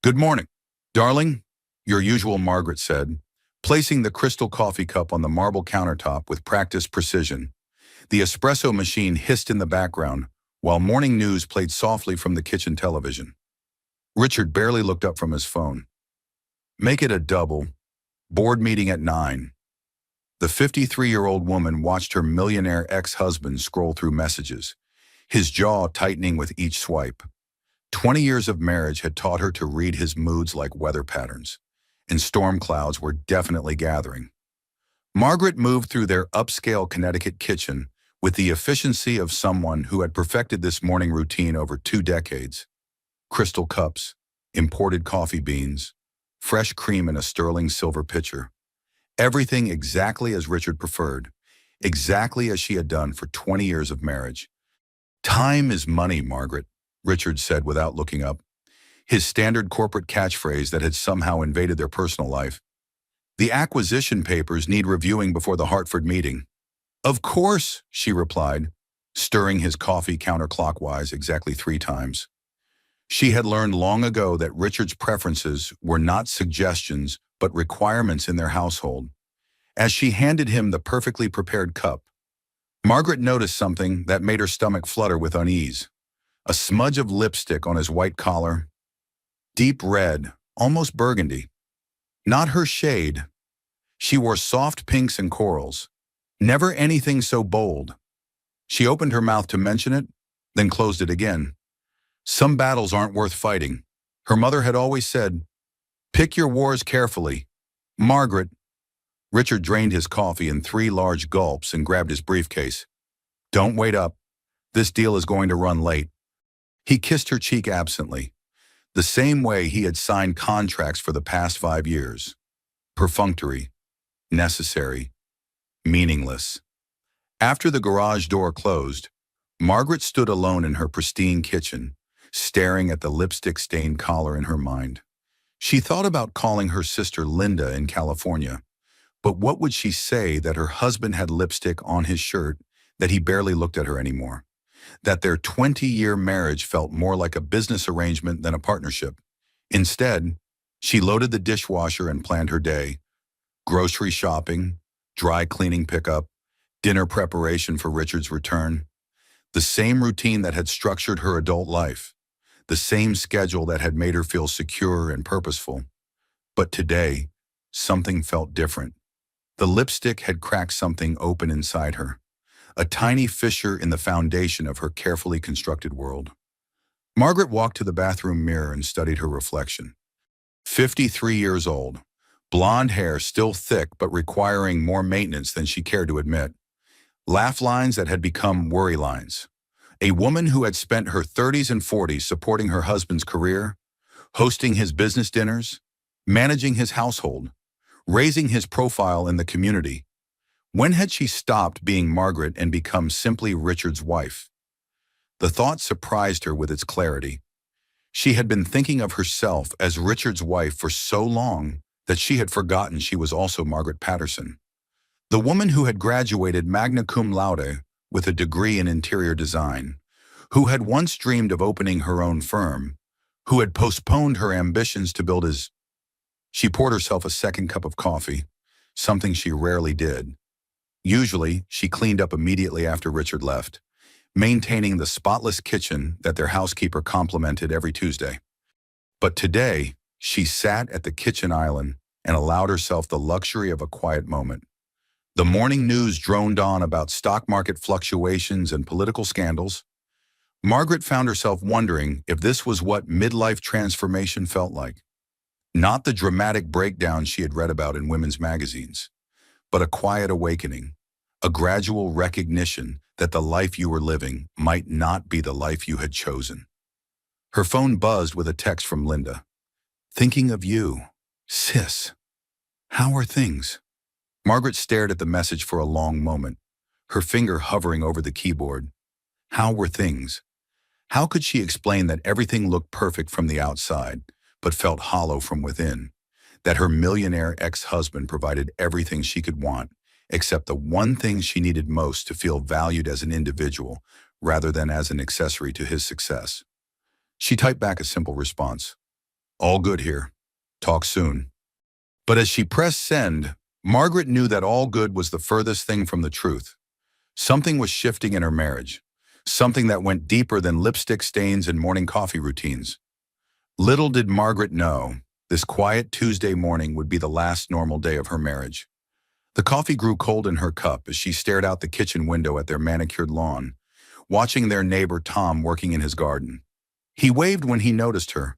Good morning, darling, your usual Margaret said, placing the crystal coffee cup on the marble countertop with practiced precision. The espresso machine hissed in the background, while morning news played softly from the kitchen television. Richard barely looked up from his phone. Make it a double. Board meeting at 9. The 53-year-old woman watched her millionaire ex-husband scroll through messages, his jaw tightening with each swipe. 20 years of marriage had taught her to read his moods like weather patterns, and storm clouds were definitely gathering. Margaret moved through their upscale Connecticut kitchen with the efficiency of someone who had perfected this morning routine over 2 decades. Crystal cups, imported coffee beans, fresh cream in a sterling silver pitcher. Everything exactly as Richard preferred, exactly as she had done for 20 years of marriage. Time is money, Margaret, Richard said without looking up, his standard corporate catchphrase that had somehow invaded their personal life. The acquisition papers need reviewing before the Hartford meeting. Of course, she replied, stirring his coffee counterclockwise exactly 3 times. She had learned long ago that Richard's preferences were not suggestions but requirements in their household. As she handed him the perfectly prepared cup, Margaret noticed something that made her stomach flutter with unease. A smudge of lipstick on his white collar. Deep red, almost burgundy. Not her shade. She wore soft pinks and corals. Never anything so bold. She opened her mouth to mention it, then closed it again. Some battles aren't worth fighting. Her mother had always said, pick your wars carefully. Margaret. Richard drained his coffee in 3 large gulps and grabbed his briefcase. Don't wait up. This deal is going to run late. He kissed her cheek absently, the same way he had signed contracts for the past 5 years. Perfunctory, necessary, meaningless. After the garage door closed, Margaret stood alone in her pristine kitchen, staring at the lipstick-stained collar in her mind. She thought about calling her sister Linda in California, but what would she say that her husband had lipstick on his shirt, that he barely looked at her anymore? That their 20-year marriage felt more like a business arrangement than a partnership. Instead, she loaded the dishwasher and planned her day. Grocery shopping, dry cleaning pickup, dinner preparation for Richard's return. The same routine that had structured her adult life. The same schedule that had made her feel secure and purposeful. But today, something felt different. The lipstick had cracked something open inside her. A tiny fissure in the foundation of her carefully constructed world. Margaret walked to the bathroom mirror and studied her reflection. 53 years old, blonde hair still thick but requiring more maintenance than she cared to admit. Laugh lines that had become worry lines. A woman who had spent her 30s and 40s supporting her husband's career, hosting his business dinners, managing his household, raising his profile in the community. When had she stopped being Margaret and become simply Richard's wife? The thought surprised her with its clarity. She had been thinking of herself as Richard's wife for so long that she had forgotten she was also Margaret Patterson. The woman who had graduated magna cum laude with a degree in interior design, who had once dreamed of opening her own firm, who had postponed her ambitions to build his... She poured herself a second cup of coffee, something she rarely did. Usually, she cleaned up immediately after Richard left, maintaining the spotless kitchen that their housekeeper complimented every Tuesday. But today, she sat at the kitchen island and allowed herself the luxury of a quiet moment. The morning news droned on about stock market fluctuations and political scandals. Margaret found herself wondering if this was what midlife transformation felt like. Not the dramatic breakdown she had read about in women's magazines, but a quiet awakening, a gradual recognition that the life you were living might not be the life you had chosen. Her phone buzzed with a text from Linda. Thinking of you, sis. How are things? Margaret stared at the message for a long moment, her finger hovering over the keyboard. How were things? How could she explain that everything looked perfect from the outside, but felt hollow from within? That her millionaire ex-husband provided everything she could want, except the one thing she needed most to feel valued as an individual, rather than as an accessory to his success. She typed back a simple response. All good here. Talk soon. But as she pressed send, Margaret knew that all good was the furthest thing from the truth. Something was shifting in her marriage. Something that went deeper than lipstick stains and morning coffee routines. Little did Margaret know, this quiet Tuesday morning would be the last normal day of her marriage. The coffee grew cold in her cup as she stared out the kitchen window at their manicured lawn, watching their neighbor Tom working in his garden. He waved when he noticed her,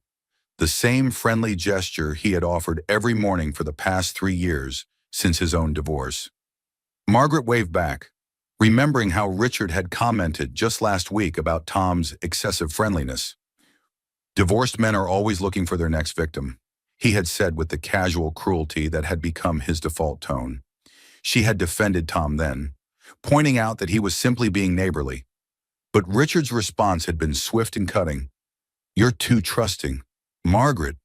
the same friendly gesture he had offered every morning for the past 3 years since his own divorce. Margaret waved back, remembering how Richard had commented just last week about Tom's excessive friendliness. Divorced men are always looking for their next victim, he had said with the casual cruelty that had become his default tone. She had defended Tom then, pointing out that he was simply being neighborly. But Richard's response had been swift and cutting. "You're too trusting, Margaret.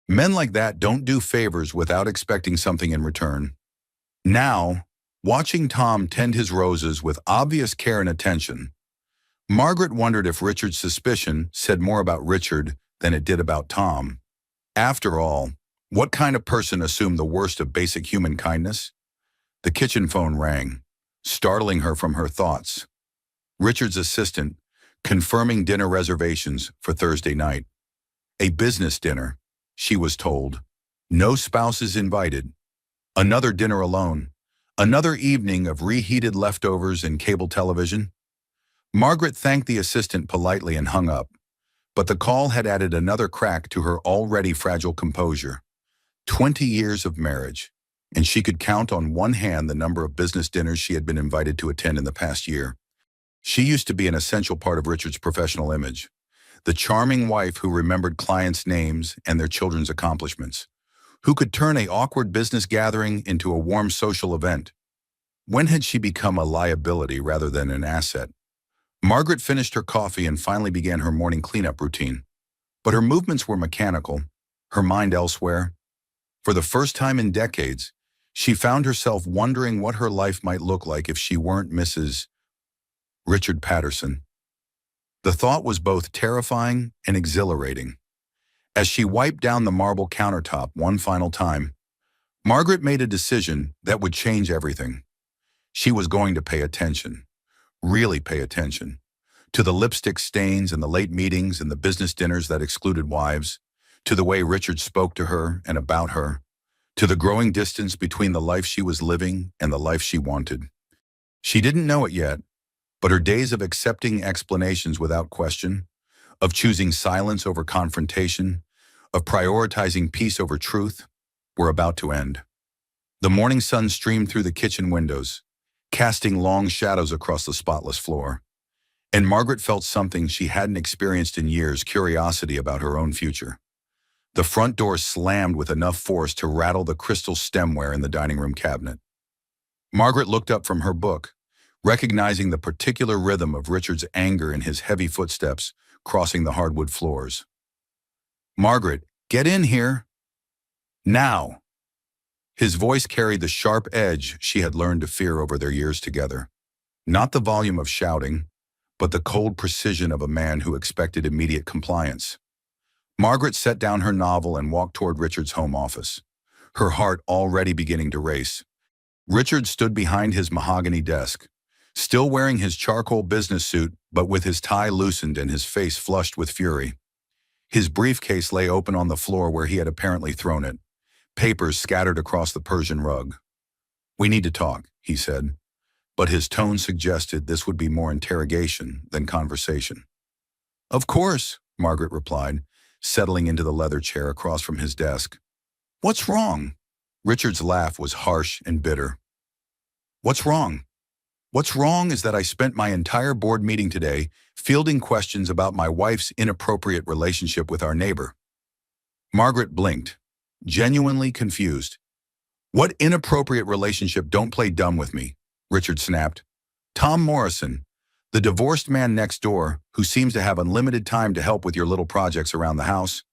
Men like that don't do favors without expecting something in return." Now, watching Tom tend his roses with obvious care and attention, Margaret wondered if Richard's suspicion said more about Richard than it did about Tom. After all, what kind of person assumed the worst of basic human kindness? The kitchen phone rang, startling her from her thoughts. Richard's assistant, confirming dinner reservations for Thursday night. A business dinner, she was told. No spouses invited. Another dinner alone. Another evening of reheated leftovers and cable television. Margaret thanked the assistant politely and hung up, but the call had added another crack to her already fragile composure. 20 years of marriage, and she could count on one hand the number of business dinners she had been invited to attend in the past year. She used to be an essential part of Richard's professional image, the charming wife who remembered clients' names and their children's accomplishments, who could turn an awkward business gathering into a warm social event. When had she become a liability rather than an asset? Margaret finished her coffee and finally began her morning cleanup routine. But her movements were mechanical, her mind elsewhere. For the first time in decades, she found herself wondering what her life might look like if she weren't Mrs. Richard Patterson. The thought was both terrifying and exhilarating. As she wiped down the marble countertop one final time, Margaret made a decision that would change everything. She was going to pay attention, really pay attention, to the lipstick stains and the late meetings and the business dinners that excluded wives, to the way Richard spoke to her and about her, to the growing distance between the life she was living and the life she wanted. She didn't know it yet, but her days of accepting explanations without question, of choosing silence over confrontation, of prioritizing peace over truth, were about to end. The morning sun streamed through the kitchen windows, casting long shadows across the spotless floor. And Margaret felt something she hadn't experienced in years, curiosity about her own future. The front door slammed with enough force to rattle the crystal stemware in the dining room cabinet. Margaret looked up from her book, recognizing the particular rhythm of Richard's anger in his heavy footsteps crossing the hardwood floors. "Margaret, get in here. Now." His voice carried the sharp edge she had learned to fear over their years together. Not the volume of shouting, but the cold precision of a man who expected immediate compliance. Margaret set down her novel and walked toward Richard's home office, her heart already beginning to race. Richard stood behind his mahogany desk, still wearing his charcoal business suit, but with his tie loosened and his face flushed with fury. His briefcase lay open on the floor where he had apparently thrown it, papers scattered across the Persian rug. "We need to talk," he said, but his tone suggested this would be more interrogation than conversation. "Of course," Margaret replied, settling into the leather chair across from his desk. "What's wrong?" Richard's laugh was harsh and bitter. "What's wrong? What's wrong is that I spent my entire board meeting today fielding questions about my wife's inappropriate relationship with our neighbor." Margaret blinked, genuinely confused. "What inappropriate relationship? Don't play dumb with me," Richard snapped. "Tom Morrison, the divorced man next door who seems to have unlimited time to help with your little projects around the house."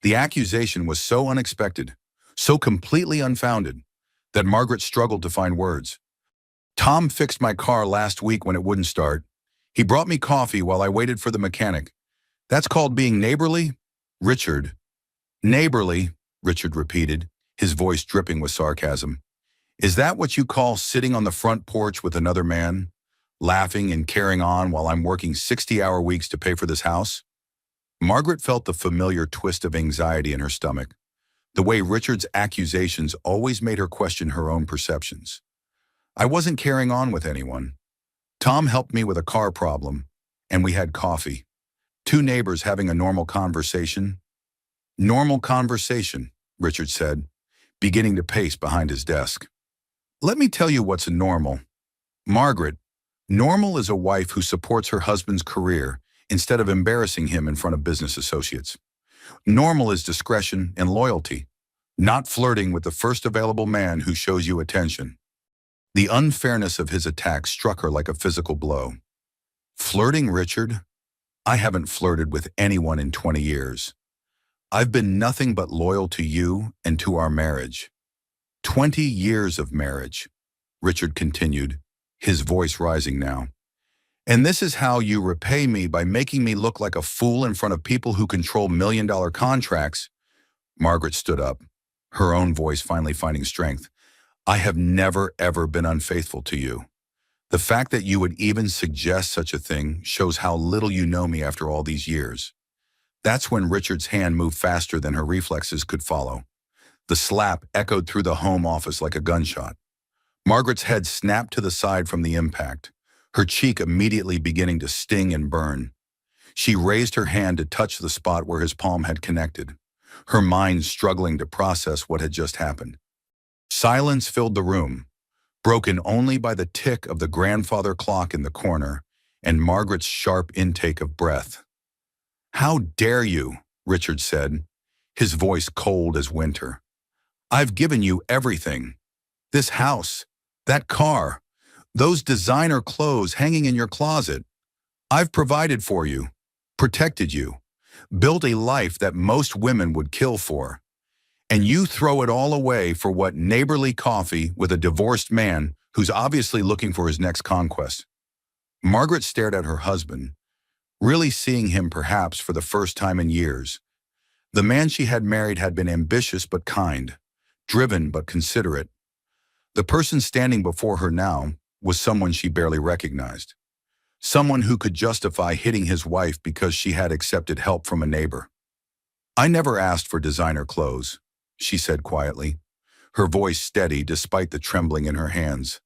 The accusation was so unexpected, so completely unfounded, that Margaret struggled to find words. "Tom fixed my car last week when it wouldn't start. He brought me coffee while I waited for the mechanic. That's called being neighborly?" Richard, Neighborly, Richard repeated, his voice dripping with sarcasm. Is that what you call sitting on the front porch with another man, laughing and carrying on while I'm working 60-hour weeks to pay for this house? Margaret felt the familiar twist of anxiety in her stomach, the way Richard's accusations always made her question her own perceptions. I wasn't carrying on with anyone. Tom helped me with a car problem, and we had coffee. Two neighbors having a normal conversation. Normal conversation, Richard said, beginning to pace behind his desk. Let me tell you what's normal. Margaret, normal is a wife who supports her husband's career instead of embarrassing him in front of business associates. Normal is discretion and loyalty, not flirting with the first available man who shows you attention. The unfairness of his attack struck her like a physical blow. Flirting, Richard? I haven't flirted with anyone in 20 years. I've been nothing but loyal to you and to our marriage. 20 years of marriage, Richard continued, his voice rising now. And this is how you repay me, by making me look like a fool in front of people who control million-dollar contracts. Margaret stood up, her own voice finally finding strength. I have never, ever been unfaithful to you. The fact that you would even suggest such a thing shows how little you know me after all these years. That's when Richard's hand moved faster than her reflexes could follow. The slap echoed through the home office like a gunshot. Margaret's head snapped to the side from the impact, her cheek immediately beginning to sting and burn. She raised her hand to touch the spot where his palm had connected, her mind struggling to process what had just happened. Silence filled the room, broken only by the tick of the grandfather clock in the corner and Margaret's sharp intake of breath. How dare you, Richard said, his voice cold as winter. I've given you everything. This house, that car, those designer clothes hanging in your closet. I've provided for you, protected you, built a life that most women would kill for. And you throw it all away for what, neighborly coffee with a divorced man who's obviously looking for his next conquest. Margaret stared at her husband, really seeing him perhaps for the first time in years. The man she had married had been ambitious but kind, driven but considerate. The person standing before her now was someone she barely recognized. Someone who could justify hitting his wife because she had accepted help from a neighbor. I never asked for designer clothes, she said quietly, her voice steady despite the trembling in her hands.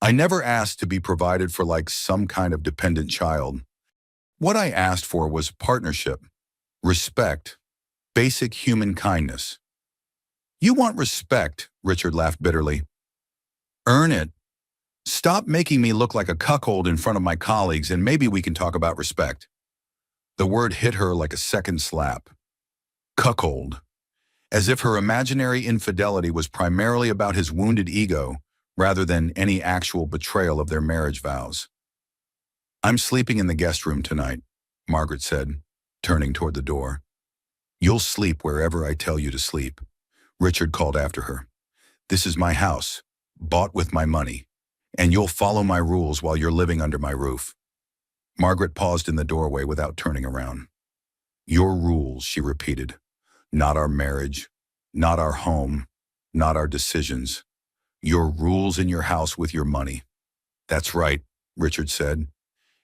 I never asked to be provided for like some kind of dependent child. What I asked for was partnership, respect, basic human kindness. You want respect, Richard laughed bitterly. Earn it. Stop making me look like a cuckold in front of my colleagues, and maybe we can talk about respect. The word hit her like a second slap. Cuckold. As if her imaginary infidelity was primarily about his wounded ego, rather than any actual betrayal of their marriage vows. I'm sleeping in the guest room tonight, Margaret said, turning toward the door. You'll sleep wherever I tell you to sleep, Richard called after her. This is my house, bought with my money, and you'll follow my rules while you're living under my roof. Margaret paused in the doorway without turning around. Your rules, she repeated. Not our marriage, not our home, not our decisions. Your rules in your house with your money. That's right, Richard said.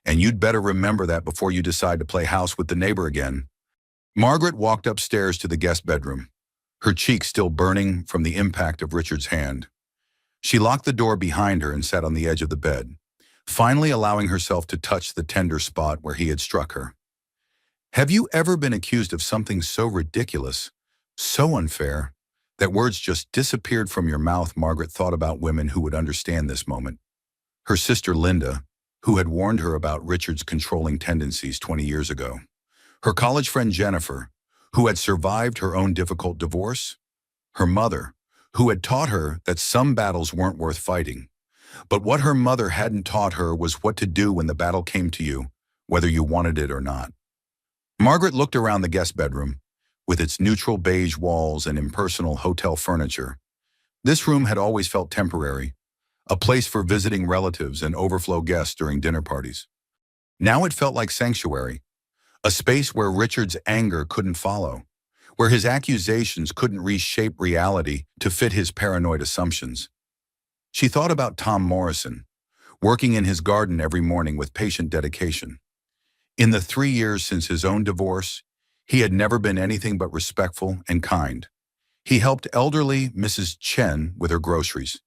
And you'd better remember that before you decide to play house with the neighbor again. Margaret walked upstairs to the guest bedroom, her cheek still burning from the impact of Richard's hand. She locked the door behind her and sat on the edge of the bed, finally allowing herself to touch the tender spot where he had struck her. Have you ever been accused of something so ridiculous, so unfair, that words just disappeared from your mouth? Margaret thought about women who would understand this moment. Her sister Linda, who had warned her about Richard's controlling tendencies 20 years ago. Her college friend Jennifer, who had survived her own difficult divorce. Her mother, who had taught her that some battles weren't worth fighting. But what her mother hadn't taught her was what to do when the battle came to you, whether you wanted it or not. Margaret looked around the guest bedroom, with its neutral beige walls and impersonal hotel furniture. This room had always felt temporary, a place for visiting relatives and overflow guests during dinner parties. Now it felt like sanctuary, a space where Richard's anger couldn't follow, where his accusations couldn't reshape reality to fit his paranoid assumptions. She thought about Tom Morrison, working in his garden every morning with patient dedication. In the 3 years since his own divorce, he had never been anything but respectful and kind. He helped elderly Mrs. Chen with her groceries.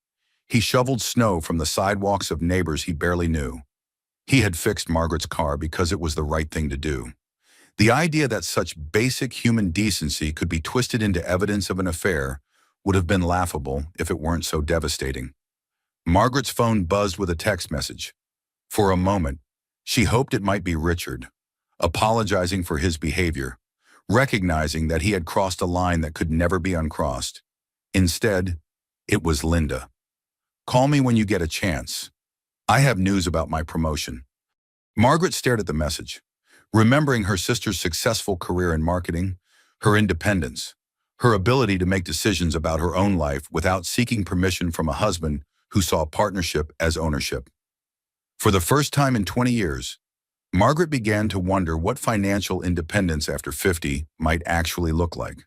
He shoveled snow from the sidewalks of neighbors he barely knew. He had fixed Margaret's car because it was the right thing to do. The idea that such basic human decency could be twisted into evidence of an affair would have been laughable if it weren't so devastating. Margaret's phone buzzed with a text message. For a moment, she hoped it might be Richard, apologizing for his behavior, recognizing that he had crossed a line that could never be uncrossed. Instead, it was Linda. Call me when you get a chance. I have news about my promotion. Margaret stared at the message, remembering her sister's successful career in marketing, her independence, her ability to make decisions about her own life without seeking permission from a husband who saw partnership as ownership. For the first time in 20 years, Margaret began to wonder what financial independence after 50 might actually look like.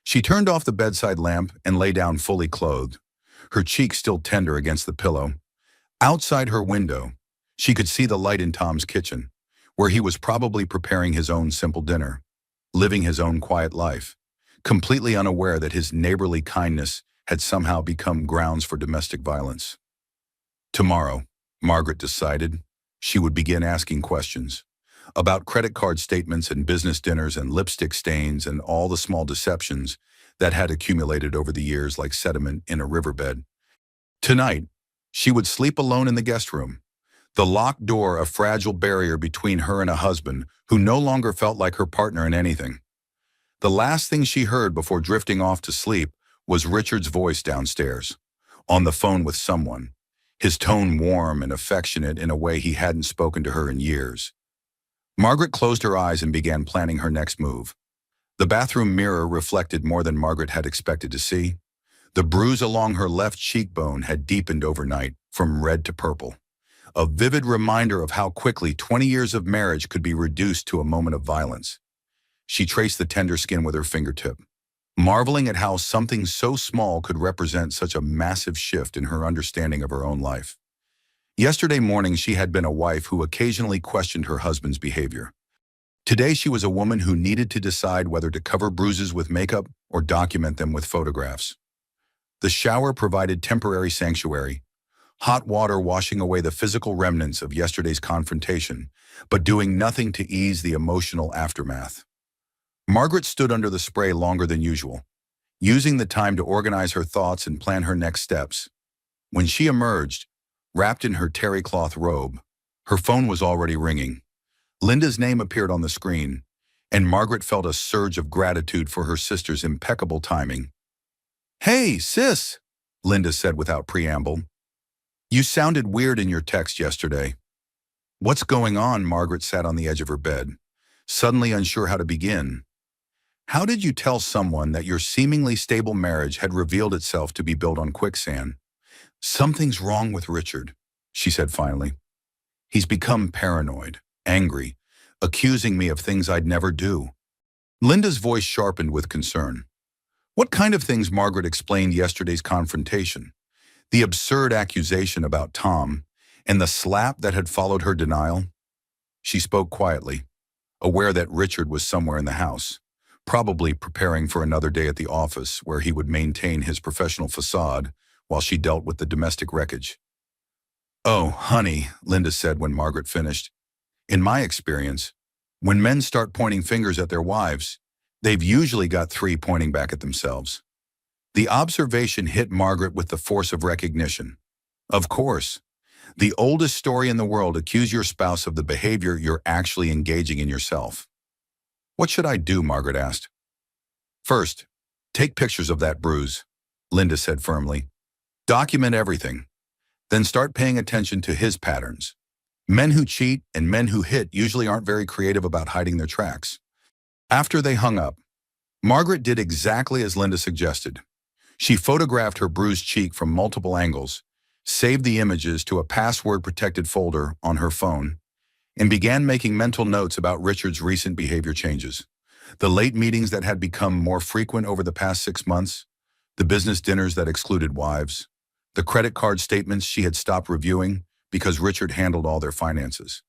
She turned off the bedside lamp and lay down fully clothed, her cheek still tender against the pillow. Outside her window, she could see the light in Tom's kitchen, where he was probably preparing his own simple dinner, living his own quiet life, completely unaware that his neighborly kindness had somehow become grounds for domestic violence. Tomorrow, Margaret decided, she would begin asking questions about credit card statements and business dinners and lipstick stains and all the small deceptions that had accumulated over the years like sediment in a riverbed. Tonight, she would sleep alone in the guest room, the locked door a fragile barrier between her and a husband who no longer felt like her partner in anything. The last thing she heard before drifting off to sleep was Richard's voice downstairs, on the phone with someone, his tone warm and affectionate in a way he hadn't spoken to her in years. Margaret closed her eyes and began planning her next move. The bathroom mirror reflected more than Margaret had expected to see. The bruise along her left cheekbone had deepened overnight, from red to purple, a vivid reminder of how quickly 20 years of marriage could be reduced to a moment of violence. She traced the tender skin with her fingertip, marveling at how something so small could represent such a massive shift in her understanding of her own life. Yesterday morning, she had been a wife who occasionally questioned her husband's behavior. Today, she was a woman who needed to decide whether to cover bruises with makeup or document them with photographs. The shower provided temporary sanctuary, hot water washing away the physical remnants of yesterday's confrontation, but doing nothing to ease the emotional aftermath. Margaret stood under the spray longer than usual, using the time to organize her thoughts and plan her next steps. When she emerged, wrapped in her terry cloth robe, her phone was already ringing. Linda's name appeared on the screen, and Margaret felt a surge of gratitude for her sister's impeccable timing. "Hey, sis," Linda said without preamble. "You sounded weird in your text yesterday." "What's going on?" Margaret sat on the edge of her bed, suddenly unsure how to begin. "How did you tell someone that your seemingly stable marriage had revealed itself to be built on quicksand?" "Something's wrong with Richard," she said finally. "He's become paranoid, angry, accusing me of things I'd never do." Linda's voice sharpened with concern. What kind of things? Margaret explained yesterday's confrontation, the absurd accusation about Tom, and the slap that had followed her denial. She spoke quietly, aware that Richard was somewhere in the house, probably preparing for another day at the office where he would maintain his professional facade while she dealt with the domestic wreckage. "Oh, honey," Linda said when Margaret finished. "In my experience, when men start pointing fingers at their wives, they've usually got three pointing back at themselves." The observation hit Margaret with the force of recognition. Of course, the oldest story in the world: accuse your spouse of the behavior you're actually engaging in yourself. "What should I do?" Margaret asked. "First, take pictures of that bruise," Linda said firmly. "Document everything. Then start paying attention to his patterns. Men who cheat and men who hit usually aren't very creative about hiding their tracks." After they hung up, Margaret did exactly as Linda suggested. She photographed her bruised cheek from multiple angles, saved the images to a password-protected folder on her phone, and began making mental notes about Richard's recent behavior changes. The late meetings that had become more frequent over the past 6 months, the business dinners that excluded wives, the credit card statements she had stopped reviewing because Richard handled all their finances.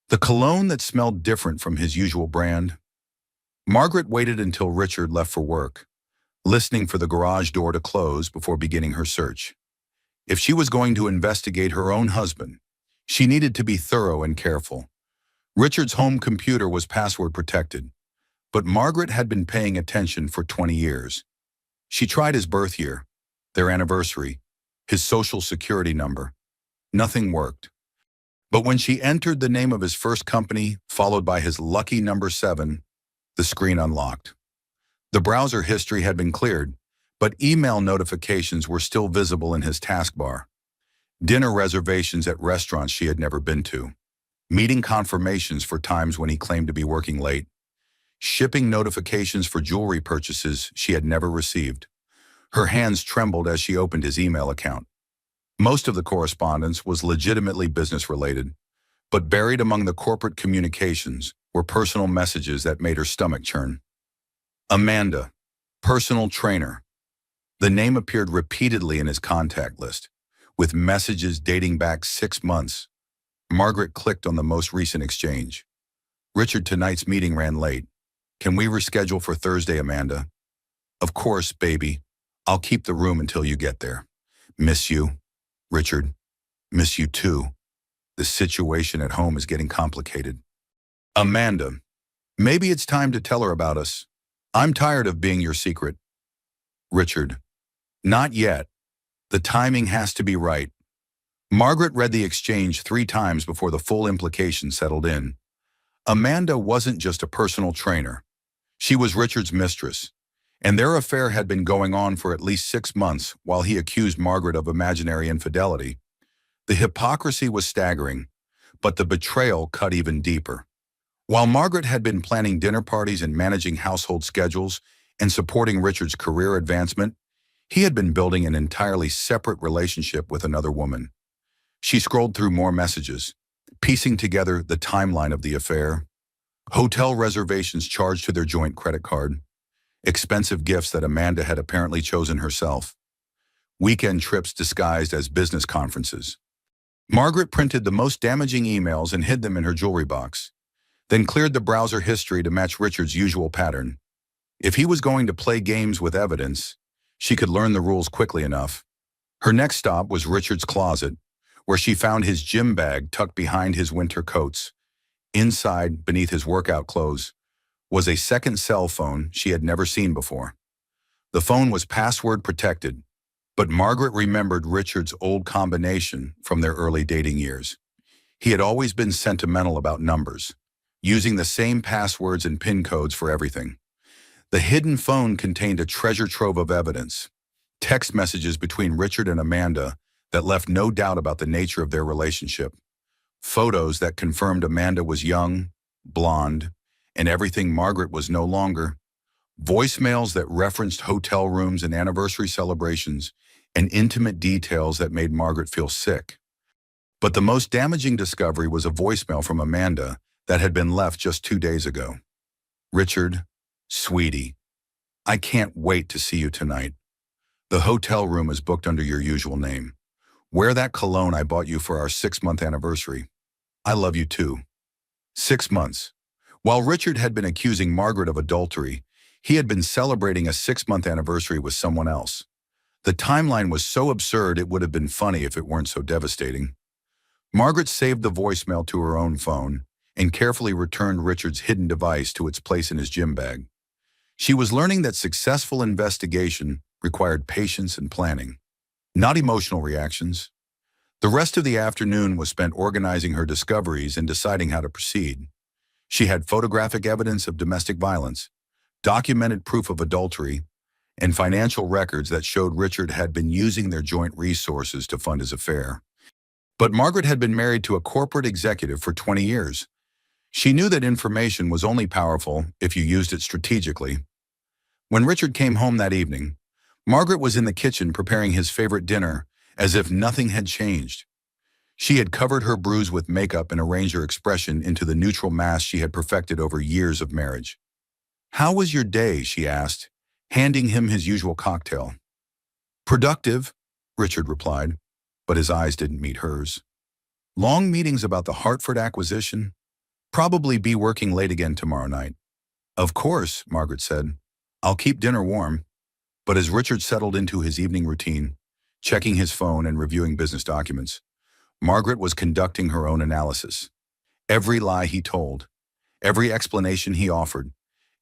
The cologne that smelled different from his usual brand. Margaret waited until Richard left for work, listening for the garage door to close before beginning her search. If she was going to investigate her own husband, she needed to be thorough and careful. Richard's home computer was password protected, but Margaret had been paying attention for 20 years. She tried his birth year, their anniversary, his social security number. Nothing worked. But when she entered the name of his first company, followed by his lucky number 7, the screen unlocked. The browser history had been cleared, but email notifications were still visible in his taskbar. Dinner reservations at restaurants she had never been to. Meeting confirmations for times when he claimed to be working late. Shipping notifications for jewelry purchases she had never received. Her hands trembled as she opened his email account. Most of the correspondence was legitimately business-related, but buried among the corporate communications were personal messages that made her stomach churn. Amanda, personal trainer. The name appeared repeatedly in his contact list, with messages dating back 6 months. Margaret clicked on the most recent exchange. Richard, tonight's meeting ran late. Can we reschedule for Thursday, Amanda? Of course, baby. I'll keep the room until you get there. Miss you. Richard, miss you too. The situation at home is getting complicated. Amanda, maybe it's time to tell her about us. I'm tired of being your secret. Richard, not yet. The timing has to be right. Margaret read the exchange 3 times before the full implication settled in. Amanda wasn't just a personal trainer. She was Richard's mistress, and their affair had been going on for at least 6 months while he accused Margaret of imaginary infidelity. The hypocrisy was staggering, but the betrayal cut even deeper. While Margaret had been planning dinner parties and managing household schedules and supporting Richard's career advancement, he had been building an entirely separate relationship with another woman. She scrolled through more messages, piecing together the timeline of the affair. Hotel reservations charged to their joint credit card. Expensive gifts that Amanda had apparently chosen herself. Weekend trips disguised as business conferences. Margaret printed the most damaging emails and hid them in her jewelry box, then cleared the browser history to match Richard's usual pattern. If he was going to play games with evidence, she could learn the rules quickly enough. Her next stop was Richard's closet, where she found his gym bag tucked behind his winter coats. Inside, beneath his workout clothes, was a second cell phone she had never seen before. The phone was password protected, but Margaret remembered Richard's old combination from their early dating years. He had always been sentimental about numbers, using the same passwords and PIN codes for everything. The hidden phone contained a treasure trove of evidence, text messages between Richard and Amanda that left no doubt about the nature of their relationship, photos that confirmed Amanda was young, blonde, and everything Margaret was no longer, voicemails that referenced hotel rooms and anniversary celebrations, and intimate details that made Margaret feel sick. But the most damaging discovery was a voicemail from Amanda that had been left just 2 days ago. Richard, sweetie, I can't wait to see you tonight. The hotel room is booked under your usual name. Wear that cologne I bought you for our 6-month anniversary. I love you too. 6 months. While Richard had been accusing Margaret of adultery, he had been celebrating a 6-month anniversary with someone else. The timeline was so absurd it would have been funny if it weren't so devastating. Margaret saved the voicemail to her own phone and carefully returned Richard's hidden device to its place in his gym bag. She was learning that successful investigation required patience and planning, not emotional reactions. The rest of the afternoon was spent organizing her discoveries and deciding how to proceed. She had photographic evidence of domestic violence, documented proof of adultery, and financial records that showed Richard had been using their joint resources to fund his affair. But Margaret had been married to a corporate executive for 20 years. She knew that information was only powerful if you used it strategically. When Richard came home that evening, Margaret was in the kitchen preparing his favorite dinner as if nothing had changed. She had covered her bruise with makeup and arranged her expression into the neutral mask she had perfected over years of marriage. "How was your day?" she asked, handing him his usual cocktail. "Productive," Richard replied, but his eyes didn't meet hers. "Long meetings about the Hartford acquisition? Probably be working late again tomorrow night." "Of course," Margaret said. "I'll keep dinner warm." But as Richard settled into his evening routine, checking his phone and reviewing business documents, Margaret was conducting her own analysis. Every lie he told, every explanation he offered,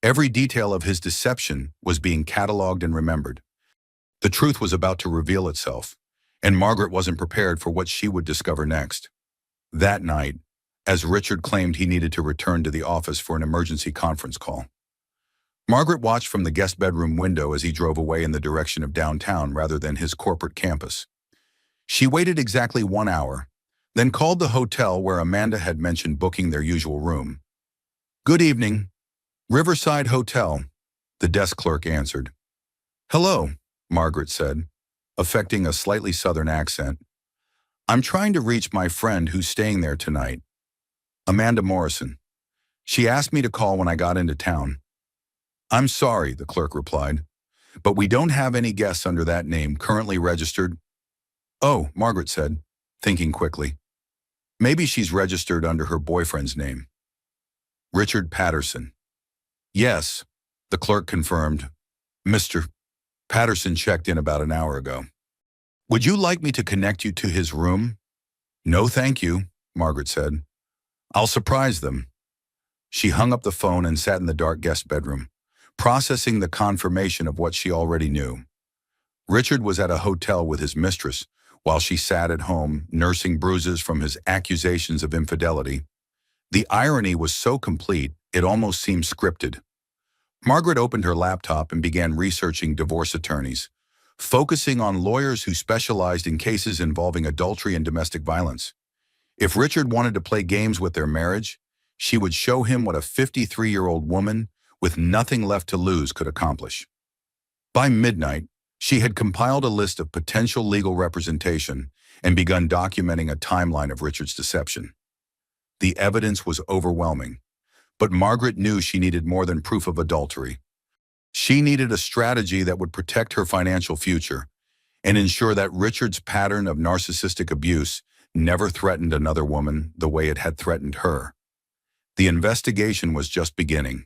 every detail of his deception was being cataloged and remembered. The truth was about to reveal itself, and Margaret wasn't prepared for what she would discover next. That night, as Richard claimed he needed to return to the office for an emergency conference call, Margaret watched from the guest bedroom window as he drove away in the direction of downtown rather than his corporate campus. She waited exactly 1 hour, then called the hotel where Amanda had mentioned booking their usual room. "Good evening. Riverside Hotel," the desk clerk answered. "Hello," Margaret said, affecting a slightly southern accent. "I'm trying to reach my friend who's staying there tonight, Amanda Morrison. She asked me to call when I got into town." "I'm sorry," the clerk replied, "but we don't have any guests under that name currently registered." "Oh," Margaret said, thinking quickly. "Maybe she's registered under her boyfriend's name." "Richard Patterson." "Yes," the clerk confirmed. "Mr. Patterson checked in about an hour ago. Would you like me to connect you to his room?" "No, thank you," Margaret said. "I'll surprise them." She hung up the phone and sat in the dark guest bedroom, processing the confirmation of what she already knew. Richard was at a hotel with his mistress, while she sat at home, nursing bruises from his accusations of infidelity. The irony was so complete, it almost seemed scripted. Margaret opened her laptop and began researching divorce attorneys, focusing on lawyers who specialized in cases involving adultery and domestic violence. If Richard wanted to play games with their marriage, she would show him what a 53-year-old woman with nothing left to lose could accomplish. By midnight, she had compiled a list of potential legal representation and begun documenting a timeline of Richard's deception. The evidence was overwhelming, but Margaret knew she needed more than proof of adultery. She needed a strategy that would protect her financial future and ensure that Richard's pattern of narcissistic abuse never threatened another woman the way it had threatened her. The investigation was just beginning.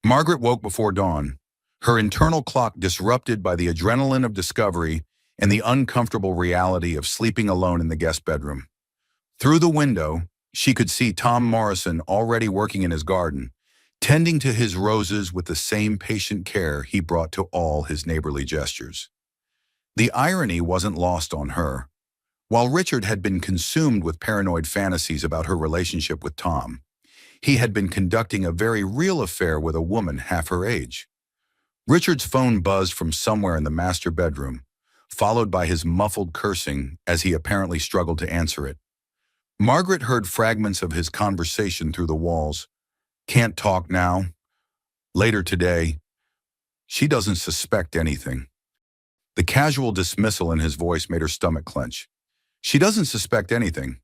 Margaret woke before dawn, her internal clock disrupted by the adrenaline of discovery and the uncomfortable reality of sleeping alone in the guest bedroom. Through the window, she could see Tom Morrison already working in his garden, tending to his roses with the same patient care he brought to all his neighborly gestures. The irony wasn't lost on her. While Richard had been consumed with paranoid fantasies about her relationship with Tom, he had been conducting a very real affair with a woman half her age. Richard's phone buzzed from somewhere in the master bedroom, followed by his muffled cursing as he apparently struggled to answer it. Margaret heard fragments of his conversation through the walls. "Can't talk now. Later today." She doesn't suspect anything. The casual dismissal in his voice made her stomach clench. She doesn't suspect anything.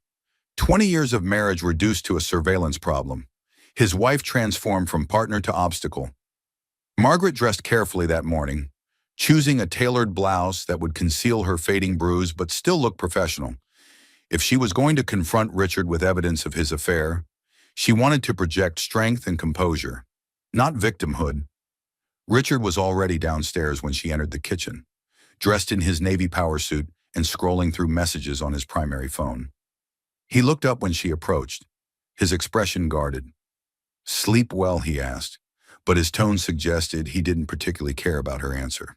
20 years of marriage reduced to a surveillance problem. His wife transformed from partner to obstacle. Margaret dressed carefully that morning, choosing a tailored blouse that would conceal her fading bruise but still look professional. If she was going to confront Richard with evidence of his affair, she wanted to project strength and composure, not victimhood. Richard was already downstairs when she entered the kitchen, dressed in his Navy power suit and scrolling through messages on his primary phone. He looked up when she approached, his expression guarded. "Sleep well?" he asked, but his tone suggested he didn't particularly care about her answer.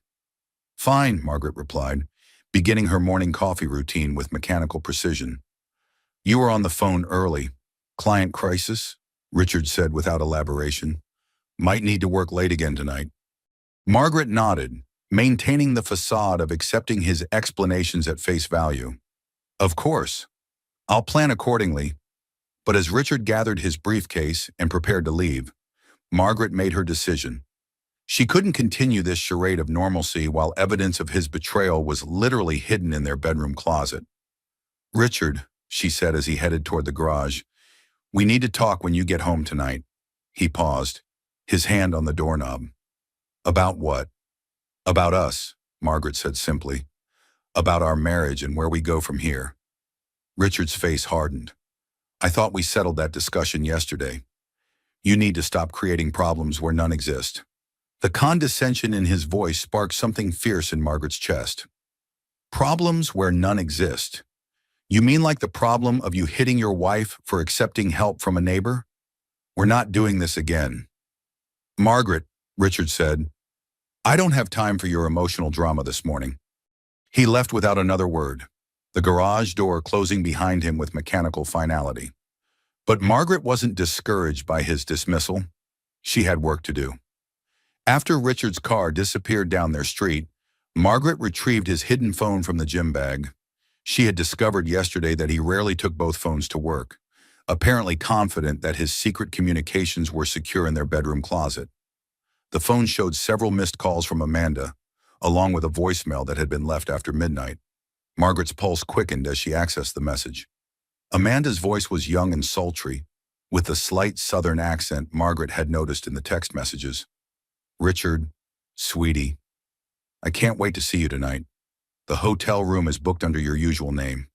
"Fine," Margaret replied, beginning her morning coffee routine with mechanical precision. "You were on the phone early. Client crisis?" Richard said without elaboration. "Might need to work late again tonight." Margaret nodded, maintaining the facade of accepting his explanations at face value. "Of course. I'll plan accordingly." But as Richard gathered his briefcase and prepared to leave, Margaret made her decision. She couldn't continue this charade of normalcy while evidence of his betrayal was literally hidden in their bedroom closet. "Richard," she said as he headed toward the garage, "we need to talk when you get home tonight." He paused, his hand on the doorknob. About what? About us, Margaret said simply. About our marriage and where we go from here. Richard's face hardened. I thought we settled that discussion yesterday. You need to stop creating problems where none exist. The condescension in his voice sparked something fierce in Margaret's chest. Problems where none exist. You mean like the problem of you hitting your wife for accepting help from a neighbor? We're not doing this again. Margaret, Richard said, I don't have time for your emotional drama this morning. He left without another word, the garage door closing behind him with mechanical finality. But Margaret wasn't discouraged by his dismissal. She had work to do. After Richard's car disappeared down their street, Margaret retrieved his hidden phone from the gym bag. She had discovered yesterday that he rarely took both phones to work, apparently confident that his secret communications were secure in their bedroom closet. The phone showed several missed calls from Amanda, along with a voicemail that had been left after midnight. Margaret's pulse quickened as she accessed the message. Amanda's voice was young and sultry, with the slight southern accent Margaret had noticed in the text messages. Richard, sweetie, I can't wait to see you tonight. The hotel room is booked under your usual name.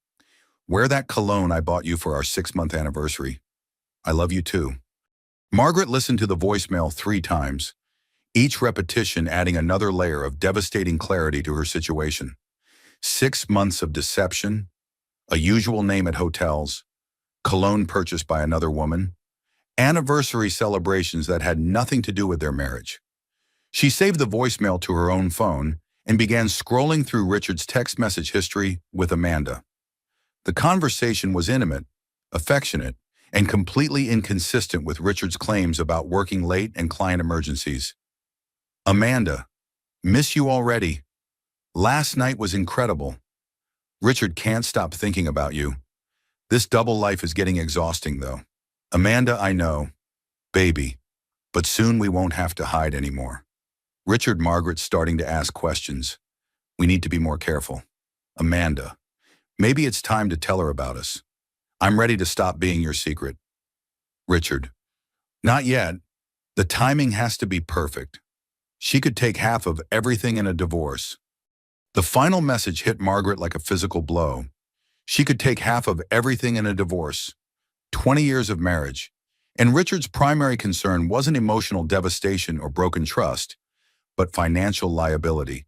Wear that cologne I bought you for our 6-month anniversary. I love you too. Margaret listened to the voicemail 3 times, each repetition adding another layer of devastating clarity to her situation. 6 months of deception, a usual name at hotels, cologne purchased by another woman, anniversary celebrations that had nothing to do with their marriage. She saved the voicemail to her own phone and began scrolling through Richard's text message history with Amanda. The conversation was intimate, affectionate, and completely inconsistent with Richard's claims about working late and client emergencies. Amanda, miss you already. Last night was incredible. Richard can't stop thinking about you. This double life is getting exhausting, though. Amanda, I know. Baby. But soon we won't have to hide anymore. Richard, Margaret's starting to ask questions. We need to be more careful. Amanda. Maybe it's time to tell her about us. I'm ready to stop being your secret. Richard. Not yet. The timing has to be perfect. She could take half of everything in a divorce. The final message hit Margaret like a physical blow. She could take half of everything in a divorce. 20 years of marriage. And Richard's primary concern wasn't emotional devastation or broken trust, but financial liability.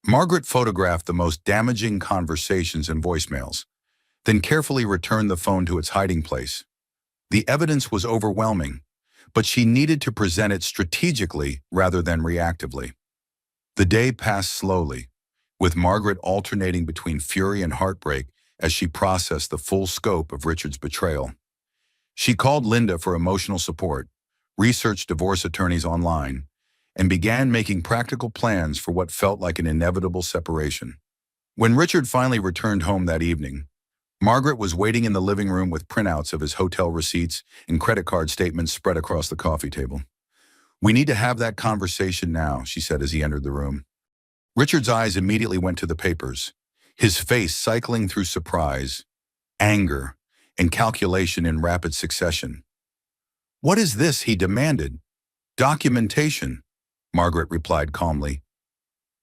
Margaret photographed the most damaging conversations and voicemails, then carefully returned the phone to its hiding place. The evidence was overwhelming, but she needed to present it strategically rather than reactively. The day passed slowly, with Margaret alternating between fury and heartbreak as she processed the full scope of Richard's betrayal. She called Linda for emotional support, researched divorce attorneys online, and began making practical plans for what felt like an inevitable separation. When Richard finally returned home that evening, Margaret was waiting in the living room with printouts of his hotel receipts and credit card statements spread across the coffee table. We need to have that conversation now, she said as he entered the room. Richard's eyes immediately went to the papers, his face cycling through surprise, anger, and calculation in rapid succession. What is this? He demanded. Documentation, Margaret replied calmly.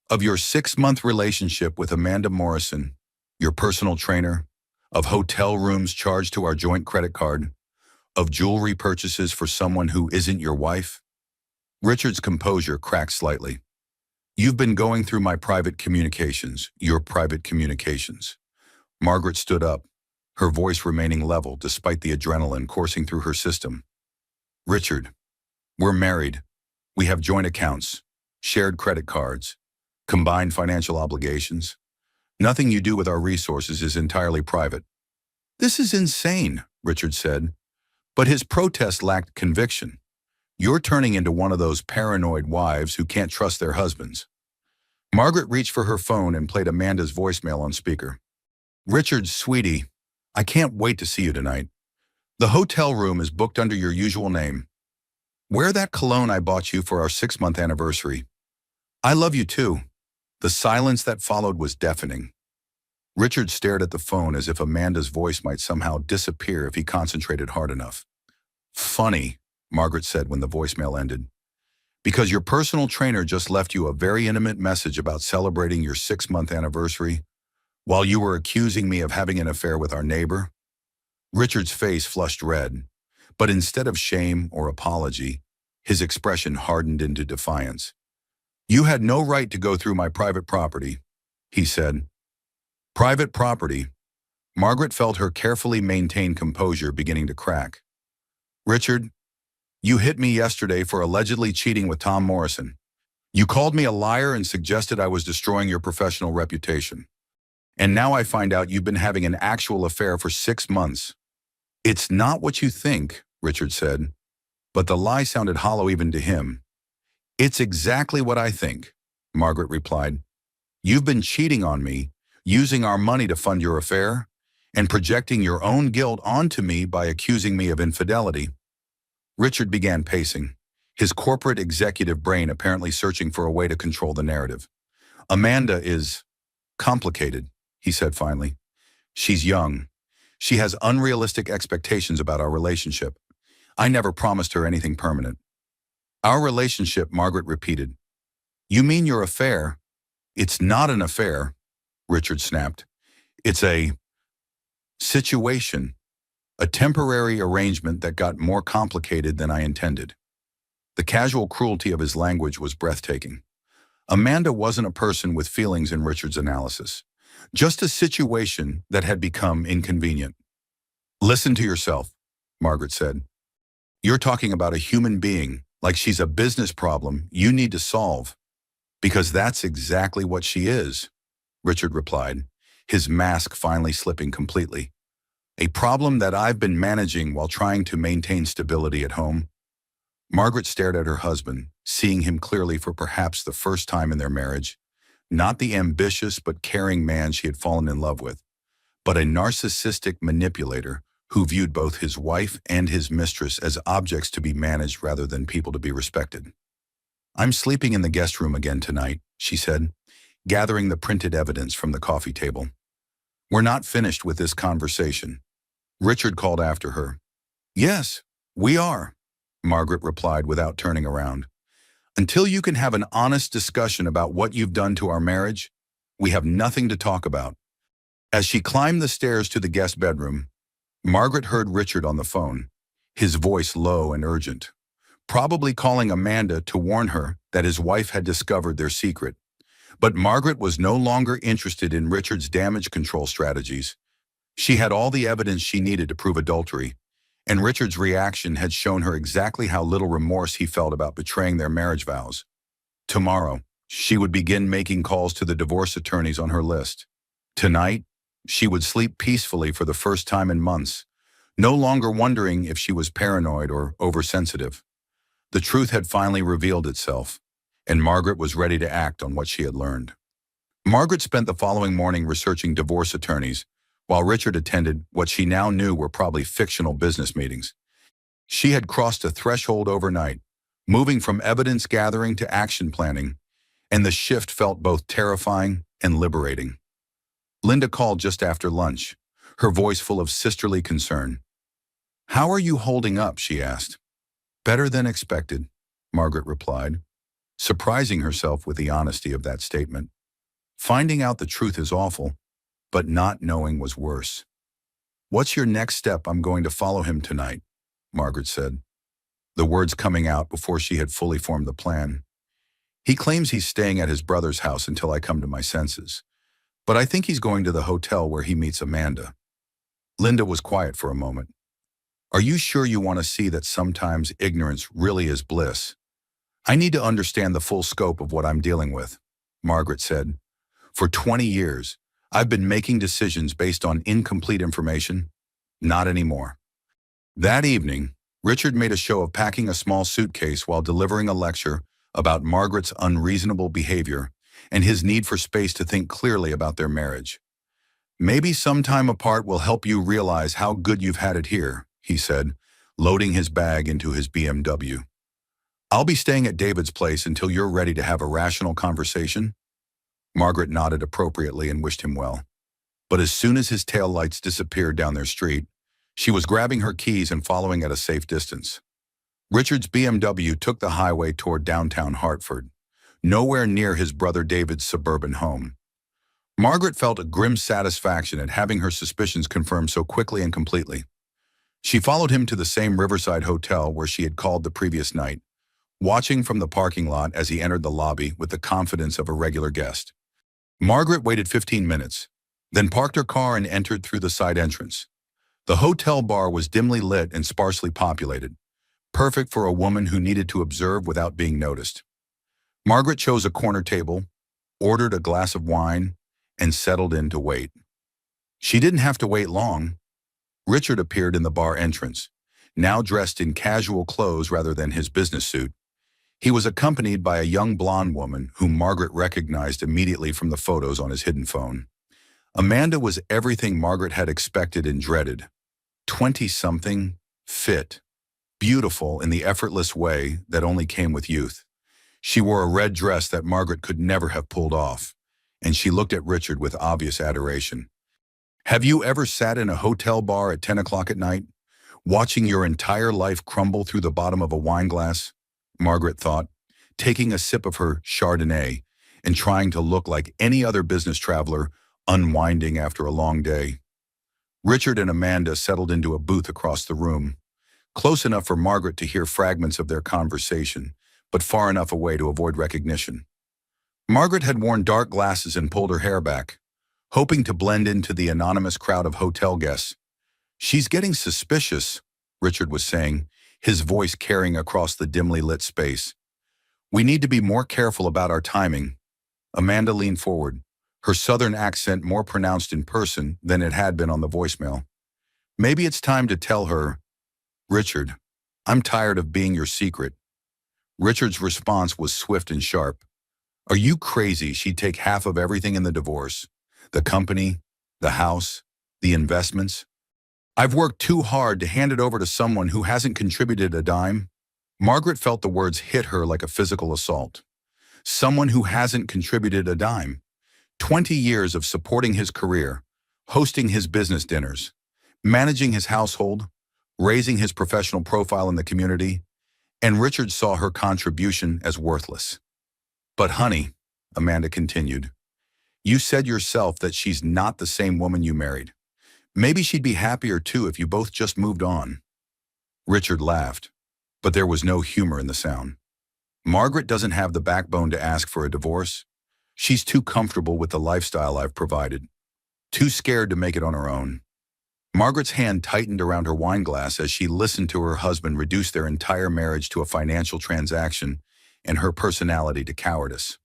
Of your 6-month relationship with Amanda Morrison, your personal trainer, of hotel rooms charged to our joint credit card, of jewelry purchases for someone who isn't your wife. Richard's composure cracked slightly. You've been going through my private communications, your private communications. Margaret stood up, her voice remaining level despite the adrenaline coursing through her system. Richard, we're married. We have joint accounts, shared credit cards, combined financial obligations. Nothing you do with our resources is entirely private. This is insane, Richard said, but his protest lacked conviction. You're turning into one of those paranoid wives who can't trust their husbands. Margaret reached for her phone and played Amanda's voicemail on speaker. Richard, sweetie, I can't wait to see you tonight. The hotel room is booked under your usual name. Wear that cologne I bought you for our 6-month anniversary. I love you too. The silence that followed was deafening. Richard stared at the phone as if Amanda's voice might somehow disappear if he concentrated hard enough. Funny, Margaret said when the voicemail ended. Because your personal trainer just left you a very intimate message about celebrating your 6-month anniversary while you were accusing me of having an affair with our neighbor? Richard's face flushed red, but instead of shame or apology, his expression hardened into defiance. You had no right to go through my private property, he said. Private property? Margaret felt her carefully maintained composure beginning to crack. Richard, you hit me yesterday for allegedly cheating with Tom Morrison. You called me a liar and suggested I was destroying your professional reputation. And now I find out you've been having an actual affair for 6 months. It's not what you think, Richard said, but the lie sounded hollow even to him. It's exactly what I think, Margaret replied. You've been cheating on me, using our money to fund your affair, and projecting your own guilt onto me by accusing me of infidelity. Richard began pacing, his corporate executive brain apparently searching for a way to control the narrative. Amanda is complicated, he said finally. She's young. She has unrealistic expectations about our relationship. I never promised her anything permanent. Our relationship, Margaret repeated. You mean your affair? It's not an affair, Richard snapped. It's a situation, a temporary arrangement that got more complicated than I intended. The casual cruelty of his language was breathtaking. Amanda wasn't a person with feelings in Richard's analysis, just a situation that had become inconvenient. Listen to yourself, Margaret said. You're talking about a human being like she's a business problem you need to solve. Because that's exactly what she is, Richard replied, his mask finally slipping completely. A problem that I've been managing while trying to maintain stability at home. Margaret stared at her husband, seeing him clearly for perhaps the first time in their marriage, not the ambitious but caring man she had fallen in love with, but a narcissistic manipulator who viewed both his wife and his mistress as objects to be managed rather than people to be respected. I'm sleeping in the guest room again tonight, she said, gathering the printed evidence from the coffee table. We're not finished with this conversation. Richard called after her. Yes, we are, Margaret replied without turning around. Until you can have an honest discussion about what you've done to our marriage, we have nothing to talk about. As she climbed the stairs to the guest bedroom, Margaret heard Richard on the phone, his voice low and urgent, probably calling Amanda to warn her that his wife had discovered their secret. But Margaret was no longer interested in Richard's damage control strategies. She had all the evidence she needed to prove adultery, and Richard's reaction had shown her exactly how little remorse he felt about betraying their marriage vows. Tomorrow, she would begin making calls to the divorce attorneys on her list. Tonight, she would sleep peacefully for the first time in months, no longer wondering if she was paranoid or oversensitive. The truth had finally revealed itself, and Margaret was ready to act on what she had learned. Margaret spent the following morning researching divorce attorneys, while Richard attended what she now knew were probably fictional business meetings. She had crossed a threshold overnight, moving from evidence gathering to action planning, and the shift felt both terrifying and liberating. Linda called just after lunch, her voice full of sisterly concern. How are you holding up, she asked. Better than expected, Margaret replied, surprising herself with the honesty of that statement. Finding out the truth is awful, but not knowing was worse. What's your next step? I'm going to follow him tonight, Margaret said, the words coming out before she had fully formed the plan. He claims he's staying at his brother's house until I come to my senses, but I think he's going to the hotel where he meets Amanda. Linda was quiet for a moment. Are you sure you want to see that sometimes ignorance really is bliss? I need to understand the full scope of what I'm dealing with, Margaret said. For 20 years, I've been making decisions based on incomplete information. Not anymore. That evening, Richard made a show of packing a small suitcase while delivering a lecture about Margaret's unreasonable behavior and his need for space to think clearly about their marriage. Maybe some time apart will help you realize how good you've had it here, he said, loading his bag into his BMW. I'll be staying at David's place until you're ready to have a rational conversation. Margaret nodded appropriately and wished him well. But as soon as his taillights disappeared down their street, she was grabbing her keys and following at a safe distance. Richard's BMW took the highway toward downtown Hartford, nowhere near his brother David's suburban home. Margaret felt a grim satisfaction at having her suspicions confirmed so quickly and completely. She followed him to the same riverside hotel where she had called the previous night, watching from the parking lot as he entered the lobby with the confidence of a regular guest. Margaret waited 15 minutes, then parked her car and entered through the side entrance. The hotel bar was dimly lit and sparsely populated, perfect for a woman who needed to observe without being noticed. Margaret chose a corner table, ordered a glass of wine, and settled in to wait. She didn't have to wait long. Richard appeared in the bar entrance, now dressed in casual clothes rather than his business suit. He was accompanied by a young blonde woman whom Margaret recognized immediately from the photos on his hidden phone. Amanda was everything Margaret had expected and dreaded. 20-something, fit, beautiful in the effortless way that only came with youth. She wore a red dress that Margaret could never have pulled off, and she looked at Richard with obvious adoration. Have you ever sat in a hotel bar at 10 o'clock at night, watching your entire life crumble through the bottom of a wine glass? Margaret thought, taking a sip of her Chardonnay and trying to look like any other business traveler unwinding after a long day. Richard and Amanda settled into a booth across the room, close enough for Margaret to hear fragments of their conversation, but far enough away to avoid recognition. Margaret had worn dark glasses and pulled her hair back, hoping to blend into the anonymous crowd of hotel guests. She's getting suspicious, Richard was saying, his voice carrying across the dimly lit space. We need to be more careful about our timing. Amanda leaned forward, her southern accent more pronounced in person than it had been on the voicemail. Maybe it's time to tell her, Richard, I'm tired of being your secret. Richard's response was swift and sharp. Are you crazy she'd take half of everything in the divorce? The company, the house, the investments? I've worked too hard to hand it over to someone who hasn't contributed a dime. Margaret felt the words hit her like a physical assault. Someone who hasn't contributed a dime. 20 years of supporting his career, hosting his business dinners, managing his household, raising his professional profile in the community, and Richard saw her contribution as worthless. But honey, Amanda continued, you said yourself that she's not the same woman you married. Maybe she'd be happier too if you both just moved on. Richard laughed, but there was no humor in the sound. Margaret doesn't have the backbone to ask for a divorce. She's too comfortable with the lifestyle I've provided, too scared to make it on her own. Margaret's hand tightened around her wine glass as she listened to her husband reduce their entire marriage to a financial transaction and her personality to cowardice.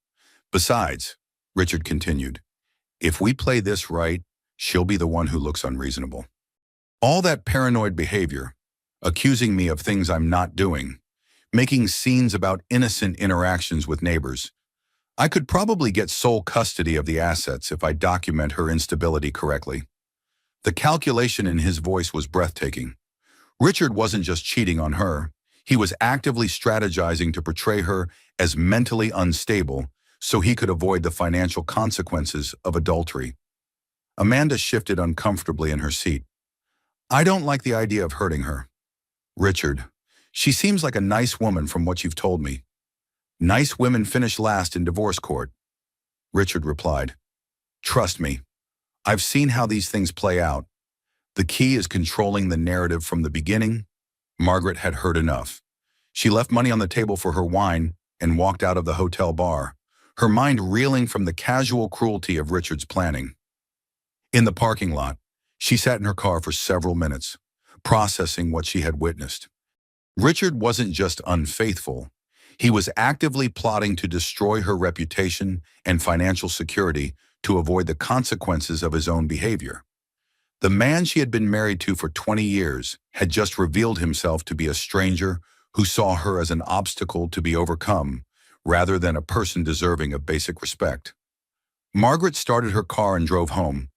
Besides, Richard continued, if we play this right, she'll be the one who looks unreasonable. All that paranoid behavior, accusing me of things I'm not doing, making scenes about innocent interactions with neighbors. I could probably get sole custody of the assets if I document her instability correctly. The calculation in his voice was breathtaking. Richard wasn't just cheating on her. He was actively strategizing to portray her as mentally unstable so he could avoid the financial consequences of adultery. Amanda shifted uncomfortably in her seat. I don't like the idea of hurting her. Richard, she seems like a nice woman from what you've told me. Nice women finish last in divorce court. Richard replied, trust me, I've seen how these things play out. The key is controlling the narrative from the beginning. Margaret had heard enough. She left money on the table for her wine and walked out of the hotel bar, her mind reeling from the casual cruelty of Richard's planning. In the parking lot, she sat in her car for several minutes, processing what she had witnessed. Richard wasn't just unfaithful. He was actively plotting to destroy her reputation and financial security to avoid the consequences of his own behavior. The man she had been married to for 20 years had just revealed himself to be a stranger who saw her as an obstacle to be overcome, rather than a person deserving of basic respect. Margaret started her car and drove home,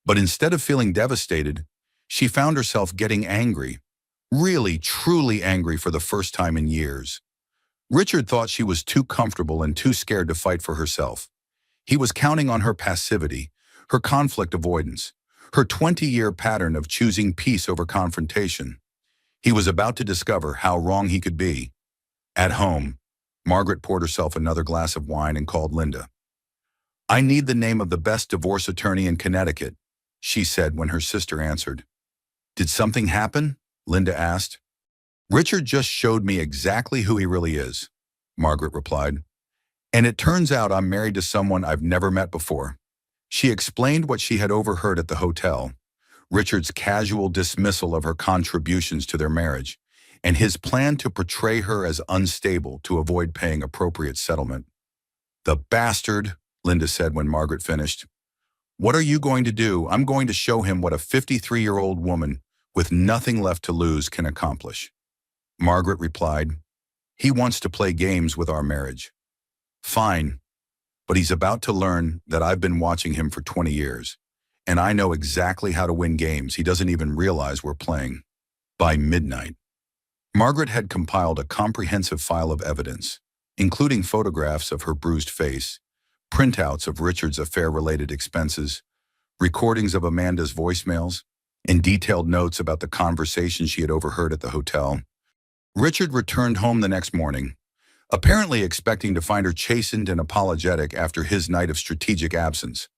but instead of feeling devastated, she found herself getting angry, really, truly angry for the first time in years. Richard thought she was too comfortable and too scared to fight for herself. He was counting on her passivity, her conflict avoidance, her 20-year pattern of choosing peace over confrontation. He was about to discover how wrong he could be. At home, Margaret poured herself another glass of wine and called Linda. "I need the name of the best divorce attorney in Connecticut," she said when her sister answered. "Did something happen?" Linda asked. "Richard just showed me exactly who he really is," Margaret replied. "And it turns out I'm married to someone I've never met before." She explained what she had overheard at the hotel, Richard's casual dismissal of her contributions to their marriage, and his plan to portray her as unstable to avoid paying appropriate settlement. "The bastard," Linda said when Margaret finished. "What are you going to do? I'm going to show him what a 53-year-old woman with nothing left to lose can accomplish." Margaret replied, "He wants to play games with our marriage." "Fine, but he's about to learn that I've been watching him for 20 years, and I know exactly how to win games he doesn't even realize we're playing." By midnight, Margaret had compiled a comprehensive file of evidence, including photographs of her bruised face, printouts of Richard's affair-related expenses, recordings of Amanda's voicemails, and detailed notes about the conversation she had overheard at the hotel. Richard returned home the next morning, apparently expecting to find her chastened and apologetic after his night of strategic absence.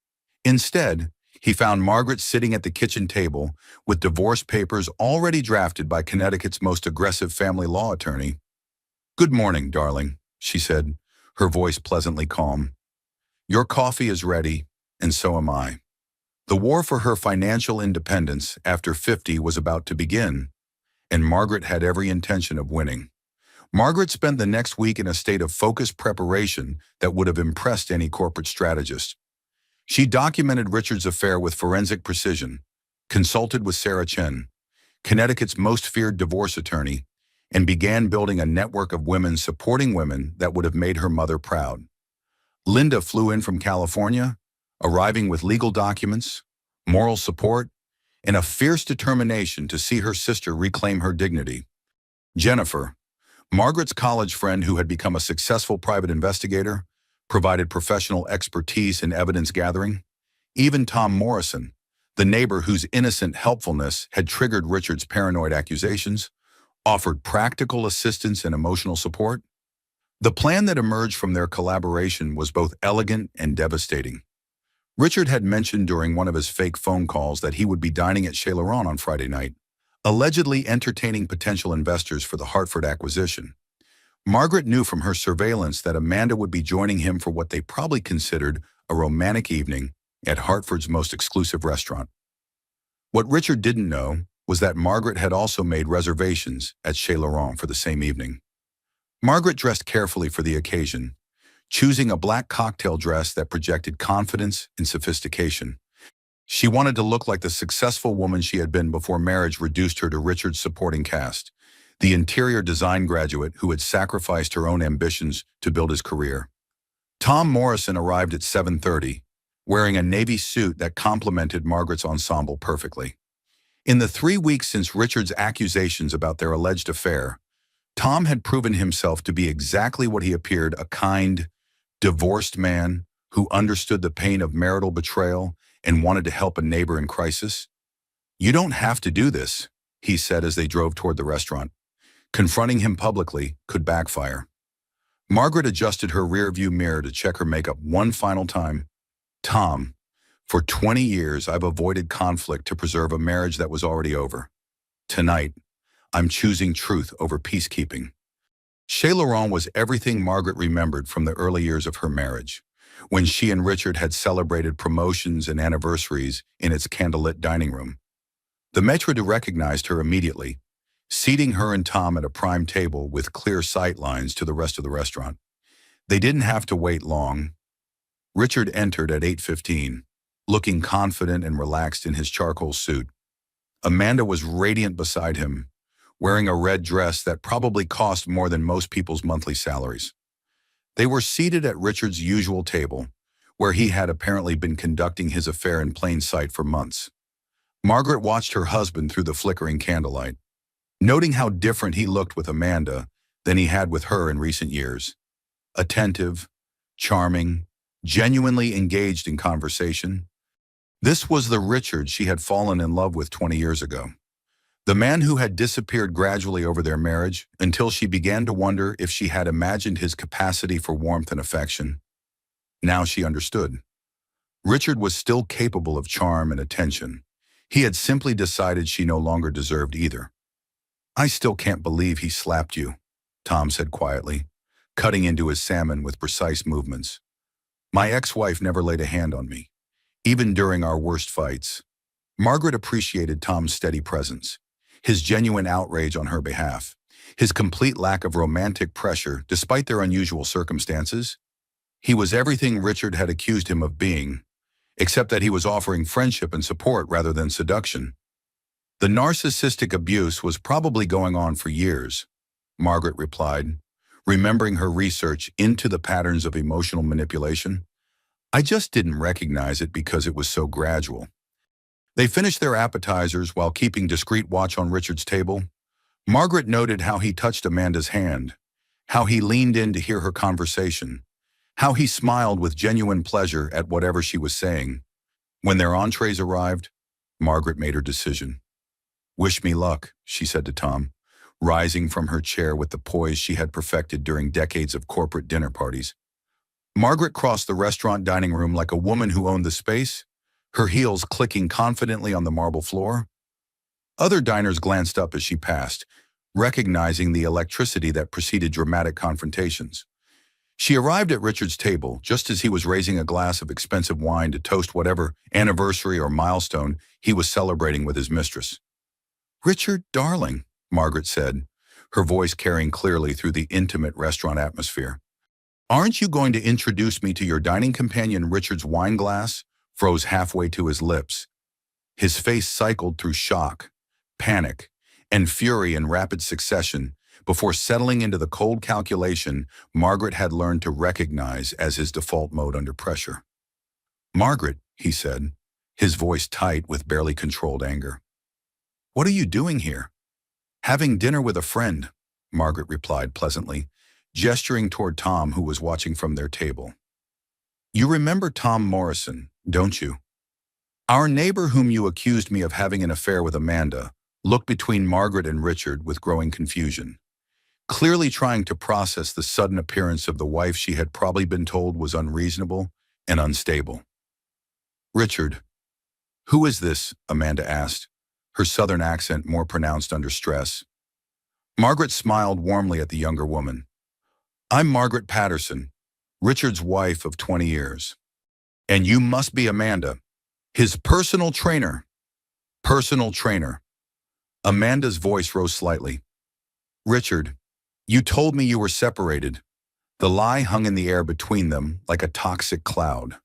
Instead, he found Margaret sitting at the kitchen table with divorce papers already drafted by Connecticut's most aggressive family law attorney. "Good morning, darling," she said, her voice pleasantly calm. "Your coffee is ready, and so am I." The war for her financial independence after 50 was about to begin, and Margaret had every intention of winning. Margaret spent the next week in a state of focused preparation that would have impressed any corporate strategist. She documented Richard's affair with forensic precision, consulted with Sarah Chen, Connecticut's most feared divorce attorney, and began building a network of women supporting women that would have made her mother proud. Linda flew in from California, arriving with legal documents, moral support, and a fierce determination to see her sister reclaim her dignity. Jennifer, Margaret's college friend who had become a successful private investigator, provided professional expertise in evidence gathering. Even Tom Morrison, the neighbor whose innocent helpfulness had triggered Richard's paranoid accusations, offered practical assistance and emotional support. The plan that emerged from their collaboration was both elegant and devastating. Richard had mentioned during one of his fake phone calls that he would be dining at Chez Laurent on Friday night, allegedly entertaining potential investors for the Hartford acquisition. Margaret knew from her surveillance that Amanda would be joining him for what they probably considered a romantic evening at Hartford's most exclusive restaurant. What Richard didn't know was that Margaret had also made reservations at Chez Laurent for the same evening. Margaret dressed carefully for the occasion, choosing a black cocktail dress that projected confidence and sophistication. She wanted to look like the successful woman she had been before marriage reduced her to Richard's supporting cast, the interior design graduate who had sacrificed her own ambitions to build his career. Tom Morrison arrived at 7:30, wearing a navy suit that complemented Margaret's ensemble perfectly. In the 3 weeks since Richard's accusations about their alleged affair, Tom had proven himself to be exactly what he appeared, a kind, divorced man who understood the pain of marital betrayal and wanted to help a neighbor in crisis. "You don't have to do this," he said as they drove toward the restaurant. Confronting him publicly could backfire. Margaret adjusted her rearview mirror to check her makeup one final time. "Tom, for 20 years I've avoided conflict to preserve a marriage that was already over. Tonight, I'm choosing truth over peacekeeping." Chez Laurent was everything Margaret remembered from the early years of her marriage, when she and Richard had celebrated promotions and anniversaries in its candlelit dining room. The maître d' recognized her immediately, seating her and Tom at a prime table with clear sight lines to the rest of the restaurant. They didn't have to wait long. Richard entered at 8:15, looking confident and relaxed in his charcoal suit. Amanda was radiant beside him, wearing a red dress that probably cost more than most people's monthly salaries. They were seated at Richard's usual table, where he had apparently been conducting his affair in plain sight for months. Margaret watched her husband through the flickering candlelight, noting how different he looked with Amanda than he had with her in recent years. Attentive, charming, genuinely engaged in conversation. This was the Richard she had fallen in love with 20 years ago. The man who had disappeared gradually over their marriage until she began to wonder if she had imagined his capacity for warmth and affection. Now she understood. Richard was still capable of charm and attention. He had simply decided she no longer deserved either. "I still can't believe he slapped you," Tom said quietly, cutting into his salmon with precise movements. "My ex-wife never laid a hand on me, even during our worst fights." Margaret appreciated Tom's steady presence, his genuine outrage on her behalf, his complete lack of romantic pressure despite their unusual circumstances. He was everything Richard had accused him of being, except that he was offering friendship and support rather than seduction. "The narcissistic abuse was probably going on for years," Margaret replied, remembering her research into the patterns of emotional manipulation. "I just didn't recognize it because it was so gradual." They finished their appetizers while keeping discreet watch on Richard's table. Margaret noted how he touched Amanda's hand, how he leaned in to hear her conversation, how he smiled with genuine pleasure at whatever she was saying. When their entrees arrived, Margaret made her decision. "Wish me luck," she said to Tom, rising from her chair with the poise she had perfected during decades of corporate dinner parties. Margaret crossed the restaurant dining room like a woman who owned the space, her heels clicking confidently on the marble floor. Other diners glanced up as she passed, recognizing the electricity that preceded dramatic confrontations. She arrived at Richard's table just as he was raising a glass of expensive wine to toast whatever anniversary or milestone he was celebrating with his mistress. "Richard, darling," Margaret said, her voice carrying clearly through the intimate restaurant atmosphere. "Aren't you going to introduce me to your dining companion?" Richard's wine glass froze halfway to his lips. His face cycled through shock, panic, and fury in rapid succession before settling into the cold calculation Margaret had learned to recognize as his default mode under pressure. "Margaret," he said, his voice tight with barely controlled anger. "What are you doing here?" "Having dinner with a friend," Margaret replied pleasantly, gesturing toward Tom, who was watching from their table. "You remember Tom Morrison, don't you? Our neighbor whom you accused me of having an affair with Amanda," looked between Margaret and Richard with growing confusion, clearly trying to process the sudden appearance of the wife she had probably been told was unreasonable and unstable. "Richard, who is this?" Amanda asked, her southern accent more pronounced under stress. Margaret smiled warmly at the younger woman. "I'm Margaret Patterson, Richard's wife of 20 years. And you must be Amanda, his personal trainer." "Personal trainer." Amanda's voice rose slightly. "Richard, you told me you were separated." The lie hung in the air between them like a toxic cloud.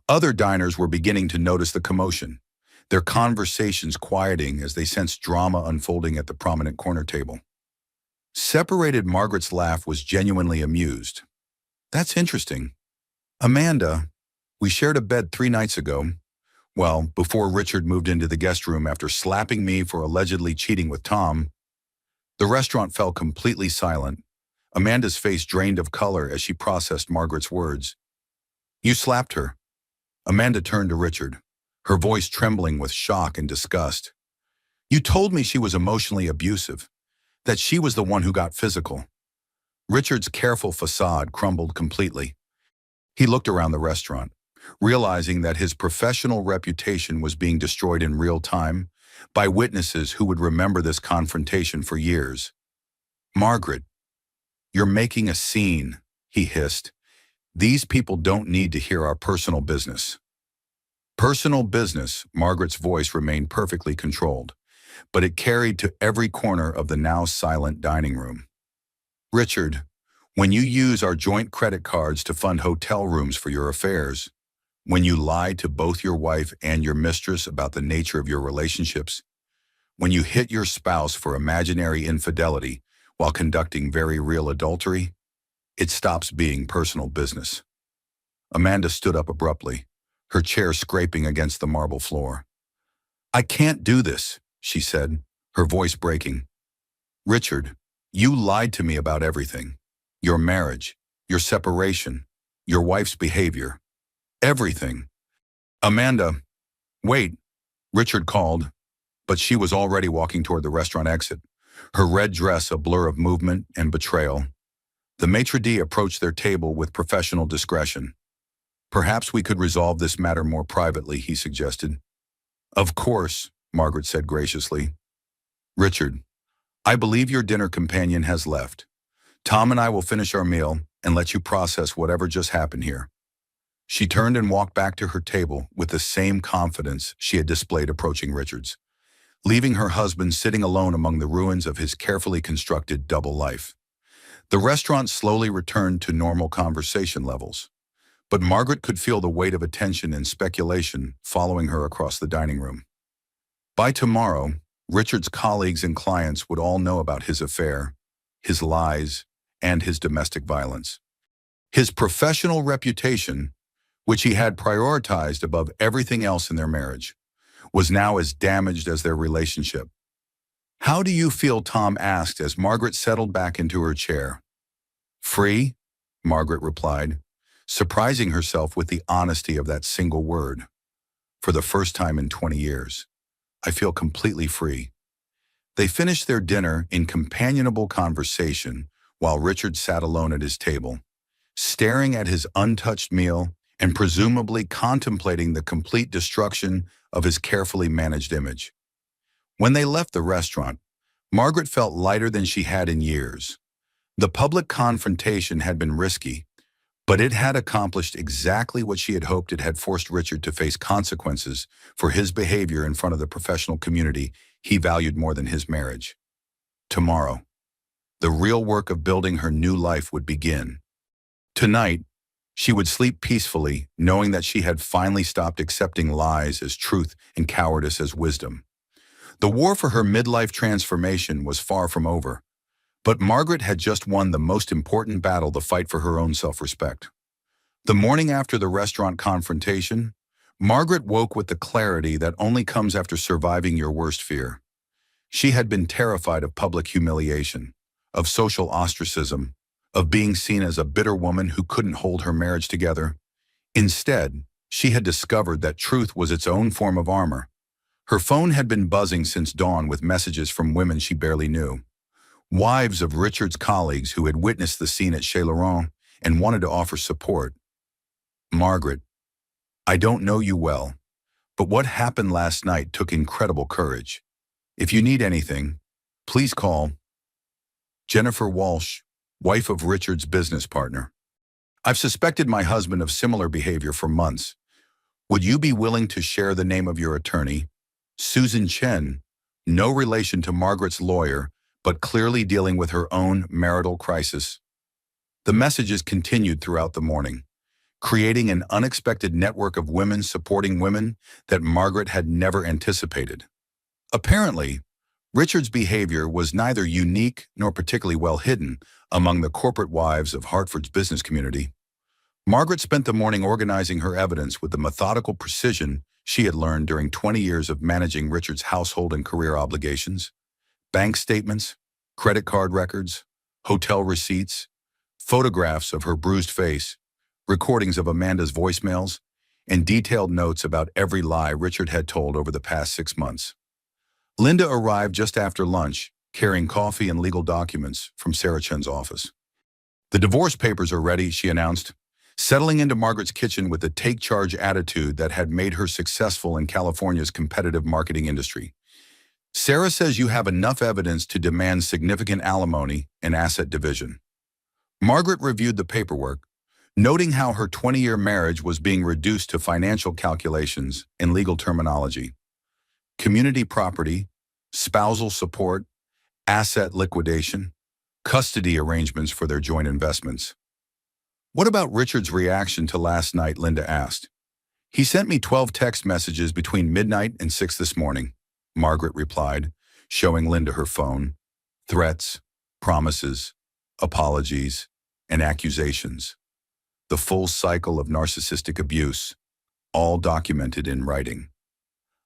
Other diners were beginning to notice the commotion, their conversations quieting as they sensed drama unfolding at the prominent corner table. Separated. Margaret's laugh was genuinely amused. "That's interesting. Amanda, we shared a bed 3 nights ago. Well, before Richard moved into the guest room after slapping me for allegedly cheating with Tom." The restaurant fell completely silent. Amanda's face drained of color as she processed Margaret's words. "You slapped her?" Amanda turned to Richard, her voice trembling with shock and disgust. "You told me she was emotionally abusive, that she was the one who got physical." Richard's careful facade crumbled completely. He looked around the restaurant, realizing that his professional reputation was being destroyed in real time by witnesses who would remember this confrontation for years. "Margaret, you're making a scene," he hissed. "These people don't need to hear our personal business." "Personal business," Margaret's voice remained perfectly controlled, but it carried to every corner of the now silent dining room. "Richard, when you use our joint credit cards to fund hotel rooms for your affairs, when you lie to both your wife and your mistress about the nature of your relationships, when you hit your spouse for imaginary infidelity while conducting very real adultery, it stops being personal business." Amanda stood up abruptly, her chair scraping against the marble floor. "I can't do this," she said, her voice breaking. "Richard, you lied to me about everything. Your marriage, your separation, your wife's behavior. Everything." "Amanda, wait," Richard called, but she was already walking toward the restaurant exit, her red dress a blur of movement and betrayal. The maitre d' approached their table with professional discretion. "Perhaps we could resolve this matter more privately," he suggested. "Of course," Margaret said graciously. "Richard, I believe your dinner companion has left. Tom and I will finish our meal and let you process whatever just happened here." She turned and walked back to her table with the same confidence she had displayed approaching Richard's, leaving her husband sitting alone among the ruins of his carefully constructed double life. The restaurant slowly returned to normal conversation levels, but Margaret could feel the weight of attention and speculation following her across the dining room. By tomorrow, Richard's colleagues and clients would all know about his affair, his lies, and his domestic violence. His professional reputation, which he had prioritized above everything else in their marriage, was now as damaged as their relationship. "How do you feel?" Tom asked as Margaret settled back into her chair. "Free," Margaret replied, surprising herself with the honesty of that single word. "For the first time in 20 years, I feel completely free." They finished their dinner in companionable conversation while Richard sat alone at his table, staring at his untouched meal and presumably contemplating the complete destruction of his carefully managed image. When they left the restaurant, Margaret felt lighter than she had in years. The public confrontation had been risky, but it had accomplished exactly what she had hoped. It had forced Richard to face consequences for his behavior in front of the professional community he valued more than his marriage. Tomorrow, the real work of building her new life would begin. Tonight, she would sleep peacefully, knowing that she had finally stopped accepting lies as truth and cowardice as wisdom. The war for her midlife transformation was far from over, but Margaret had just won the most important battle, the fight for her own self-respect. The morning after the restaurant confrontation, Margaret woke with the clarity that only comes after surviving your worst fear. She had been terrified of public humiliation, of social ostracism, of being seen as a bitter woman who couldn't hold her marriage together. Instead, she had discovered that truth was its own form of armor. Her phone had been buzzing since dawn with messages from women she barely knew, wives of Richard's colleagues who had witnessed the scene at Chez Laurent and wanted to offer support. "Margaret, I don't know you well, but what happened last night took incredible courage. If you need anything, please call Jennifer Walsh, wife of Richard's business partner. I've suspected my husband of similar behavior for months. Would you be willing to share the name of your attorney? Susan Chen, no relation to Margaret's lawyer, but clearly dealing with her own marital crisis." The messages continued throughout the morning, creating an unexpected network of women supporting women that Margaret had never anticipated. Apparently, Richard's behavior was neither unique nor particularly well hidden among the corporate wives of Hartford's business community. Margaret spent the morning organizing her evidence with the methodical precision she had learned during 20 years of managing Richard's household and career obligations. Bank statements, credit card records, hotel receipts, photographs of her bruised face, recordings of Amanda's voicemails, and detailed notes about every lie Richard had told over the past 6 months. Linda arrived just after lunch, carrying coffee and legal documents from Sarah Chen's office. "The divorce papers are ready," she announced, settling into Margaret's kitchen with the take-charge attitude that had made her successful in California's competitive marketing industry. "Sarah says you have enough evidence to demand significant alimony and asset division." Margaret reviewed the paperwork, noting how her 20-year marriage was being reduced to financial calculations and legal terminology. Community property, spousal support, asset liquidation, custody arrangements for their joint investments. "What about Richard's reaction to last night?" Linda asked. "He sent me 12 text messages between midnight and 6 this morning," Margaret replied, showing Linda her phone. Threats, promises, apologies, and accusations. The full cycle of narcissistic abuse, all documented in writing.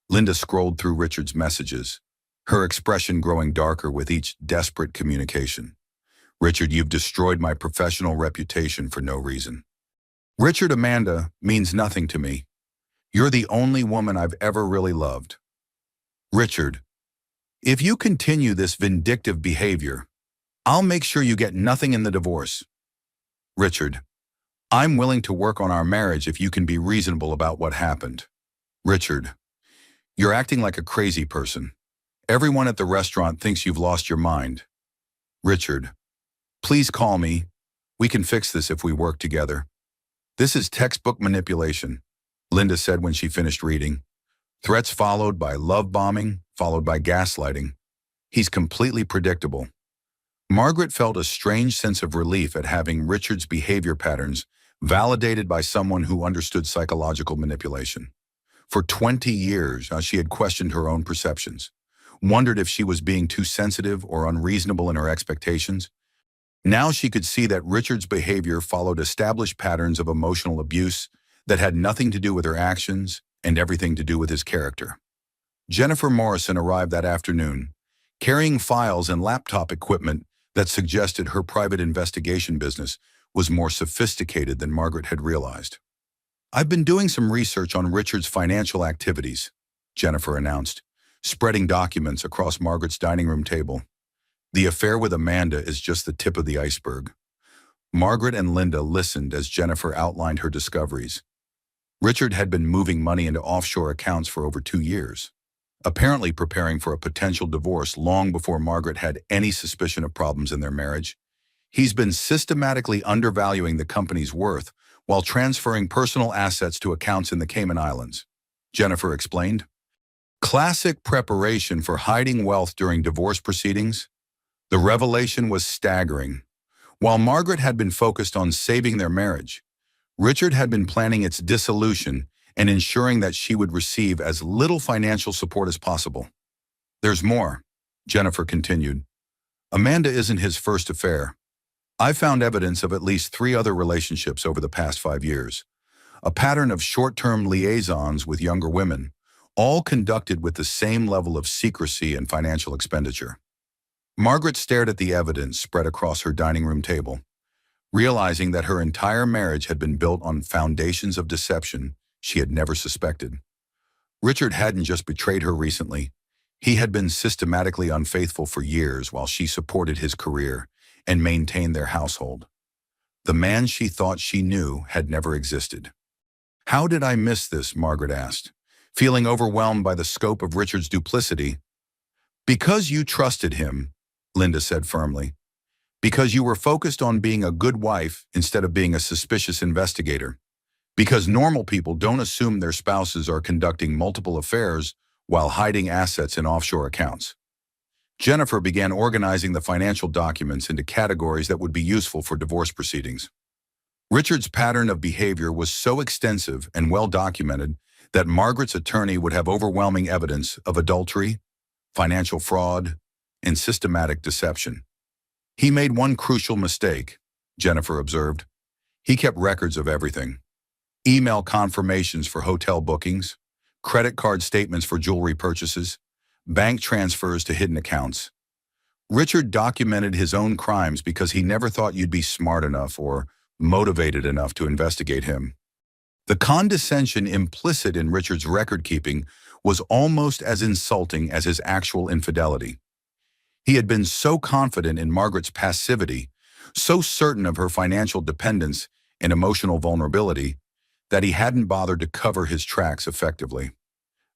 Linda scrolled through Richard's messages, her expression growing darker with each desperate communication. "Richard, you've destroyed my professional reputation for no reason. Richard, Amanda means nothing to me. You're the only woman I've ever really loved. Richard, If you continue this vindictive behavior, I'll make sure you get nothing in the divorce. Richard, I'm willing to work on our marriage if you can be reasonable about what happened. Richard, you're acting like a crazy person. Everyone at the restaurant thinks you've lost your mind. Richard, please call me. We can fix this if we work together. This is textbook manipulation, Linda said when she finished reading. Threats followed by love bombing, followed by gaslighting. He's completely predictable. Margaret felt a strange sense of relief at having Richard's behavior patterns validated by someone who understood psychological manipulation. For 20 years, she had questioned her own perceptions, wondered if she was being too sensitive or unreasonable in her expectations. Now she could see that Richard's behavior followed established patterns of emotional abuse that had nothing to do with her actions and everything to do with his character. Jennifer Morrison arrived that afternoon, carrying files and laptop equipment that suggested her private investigation business was more sophisticated than Margaret had realized. I've been doing some research on Richard's financial activities, Jennifer announced, spreading documents across Margaret's dining room table. The affair with Amanda is just the tip of the iceberg. Margaret and Linda listened as Jennifer outlined her discoveries. Richard had been moving money into offshore accounts for over 2 years, apparently preparing for a potential divorce long before Margaret had any suspicion of problems in their marriage. He's been systematically undervaluing the company's worth while transferring personal assets to accounts in the Cayman Islands, Jennifer explained. Classic preparation for hiding wealth during divorce proceedings. The revelation was staggering. While Margaret had been focused on saving their marriage, Richard had been planning its dissolution and ensuring that she would receive as little financial support as possible. There's more, Jennifer continued. Amanda isn't his first affair. I found evidence of at least 3 other relationships over the past 5 years, a pattern of short-term liaisons with younger women, all conducted with the same level of secrecy and financial expenditure. Margaret stared at the evidence spread across her dining room table, realizing that her entire marriage had been built on foundations of deception she had never suspected. Richard hadn't just betrayed her recently. He had been systematically unfaithful for years while she supported his career and maintained their household. The man she thought she knew had never existed. How did I miss this? Margaret asked, feeling overwhelmed by the scope of Richard's duplicity. Because you trusted him, Linda said firmly. Because you were focused on being a good wife instead of being a suspicious investigator. Because normal people don't assume their spouses are conducting multiple affairs while hiding assets in offshore accounts. Jennifer began organizing the financial documents into categories that would be useful for divorce proceedings. Richard's pattern of behavior was so extensive and well documented that Margaret's attorney would have overwhelming evidence of adultery, financial fraud, and systematic deception. He made one crucial mistake, Jennifer observed. He kept records of everything. Email confirmations for hotel bookings, credit card statements for jewelry purchases, bank transfers to hidden accounts. Richard documented his own crimes because he never thought you'd be smart enough or motivated enough to investigate him. The condescension implicit in Richard's record-keeping was almost as insulting as his actual infidelity. He had been so confident in Margaret's passivity, so certain of her financial dependence and emotional vulnerability, that he hadn't bothered to cover his tracks effectively.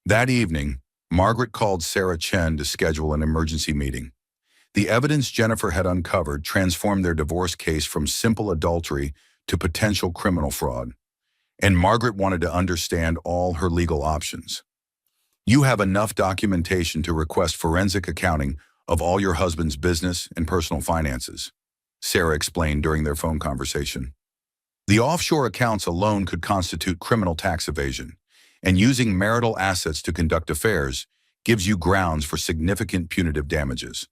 That evening, Margaret called Sarah Chen to schedule an emergency meeting. The evidence Jennifer had uncovered transformed their divorce case from simple adultery to potential criminal fraud, and Margaret wanted to understand all her legal options. You have enough documentation to request forensic accounting of all your husband's business and personal finances, Sarah explained during their phone conversation. The offshore accounts alone could constitute criminal tax evasion, and using marital assets to conduct affairs gives you grounds for significant punitive damages.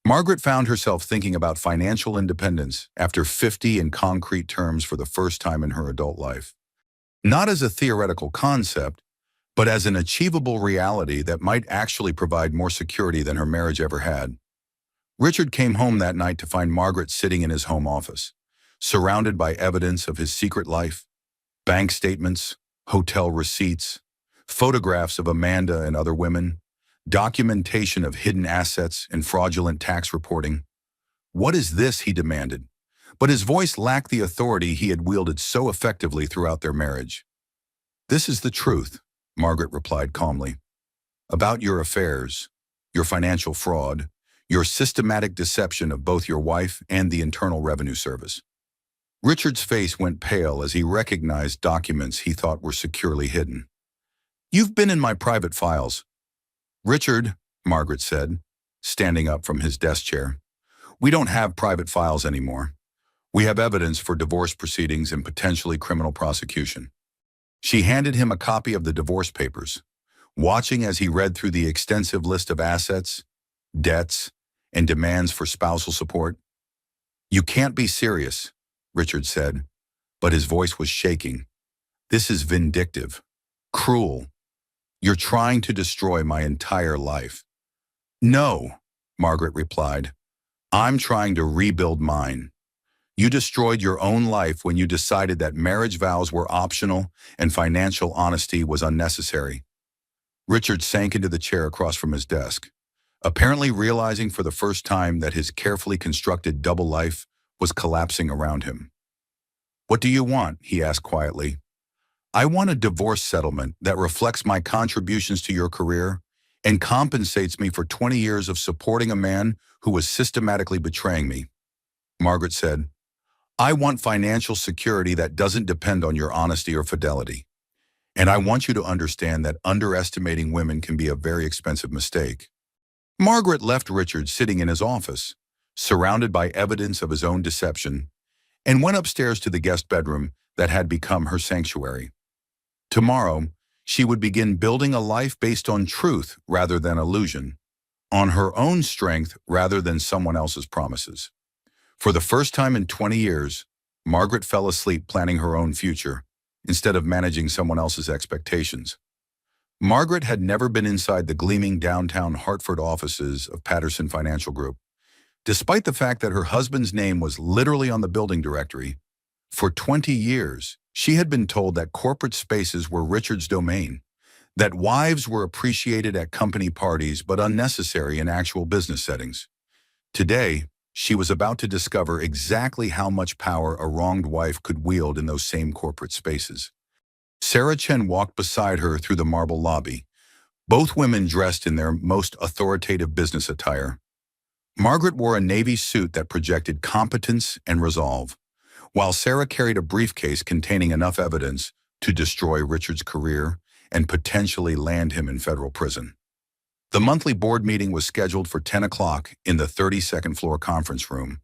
Margaret found herself thinking about financial independence after 50 in concrete terms for the first time in her adult life. Not as a theoretical concept, but as an achievable reality that might actually provide more security than her marriage ever had. Richard came home that night to find Margaret sitting in his home office, surrounded by evidence of his secret life, bank statements, hotel receipts, photographs of Amanda and other women, documentation of hidden assets and fraudulent tax reporting. "What is this?" he demanded. But his voice lacked the authority he had wielded so effectively throughout their marriage. "This is the truth," Margaret replied calmly, "about your affairs, your financial fraud, your systematic deception of both your wife and the Internal Revenue Service." Richard's face went pale as he recognized documents he thought were securely hidden. "You've been in my private files." "Richard," Margaret said, standing up from his desk chair, "we don't have private files anymore. We have evidence for divorce proceedings and potentially criminal prosecution." She handed him a copy of the divorce papers, watching as he read through the extensive list of assets, debts, and demands for spousal support. "You can't be serious," Richard said, but his voice was shaking. "This is vindictive, cruel. You're trying to destroy my entire life." "No," Margaret replied. "I'm trying to rebuild mine. You destroyed your own life when you decided that marriage vows were optional and financial honesty was unnecessary." Richard sank into the chair across from his desk, apparently realizing for the first time that his carefully constructed double life was collapsing around him. "What do you want?" he asked quietly. "I want a divorce settlement that reflects my contributions to your career and compensates me for 20 years of supporting a man who was systematically betraying me." Margaret said, "I want financial security that doesn't depend on your honesty or fidelity. And I want you to understand that underestimating women can be a very expensive mistake." Margaret left Richard sitting in his office, surrounded by evidence of his own deception, and went upstairs to the guest bedroom that had become her sanctuary. Tomorrow, she would begin building a life based on truth rather than illusion, on her own strength rather than someone else's promises. For the first time in 20 years, Margaret fell asleep planning her own future instead of managing someone else's expectations. Margaret had never been inside the gleaming downtown Hartford offices of Patterson Financial Group, despite the fact that her husband's name was literally on the building directory. For 20 years, she had been told that corporate spaces were Richard's domain, that wives were appreciated at company parties but unnecessary in actual business settings. Today, she was about to discover exactly how much power a wronged wife could wield in those same corporate spaces. Sarah Chen walked beside her through the marble lobby, both women dressed in their most authoritative business attire. Margaret wore a navy suit that projected competence and resolve, while Sarah carried a briefcase containing enough evidence to destroy Richard's career and potentially land him in federal prison. The monthly board meeting was scheduled for 10 o'clock in the 32nd floor conference room,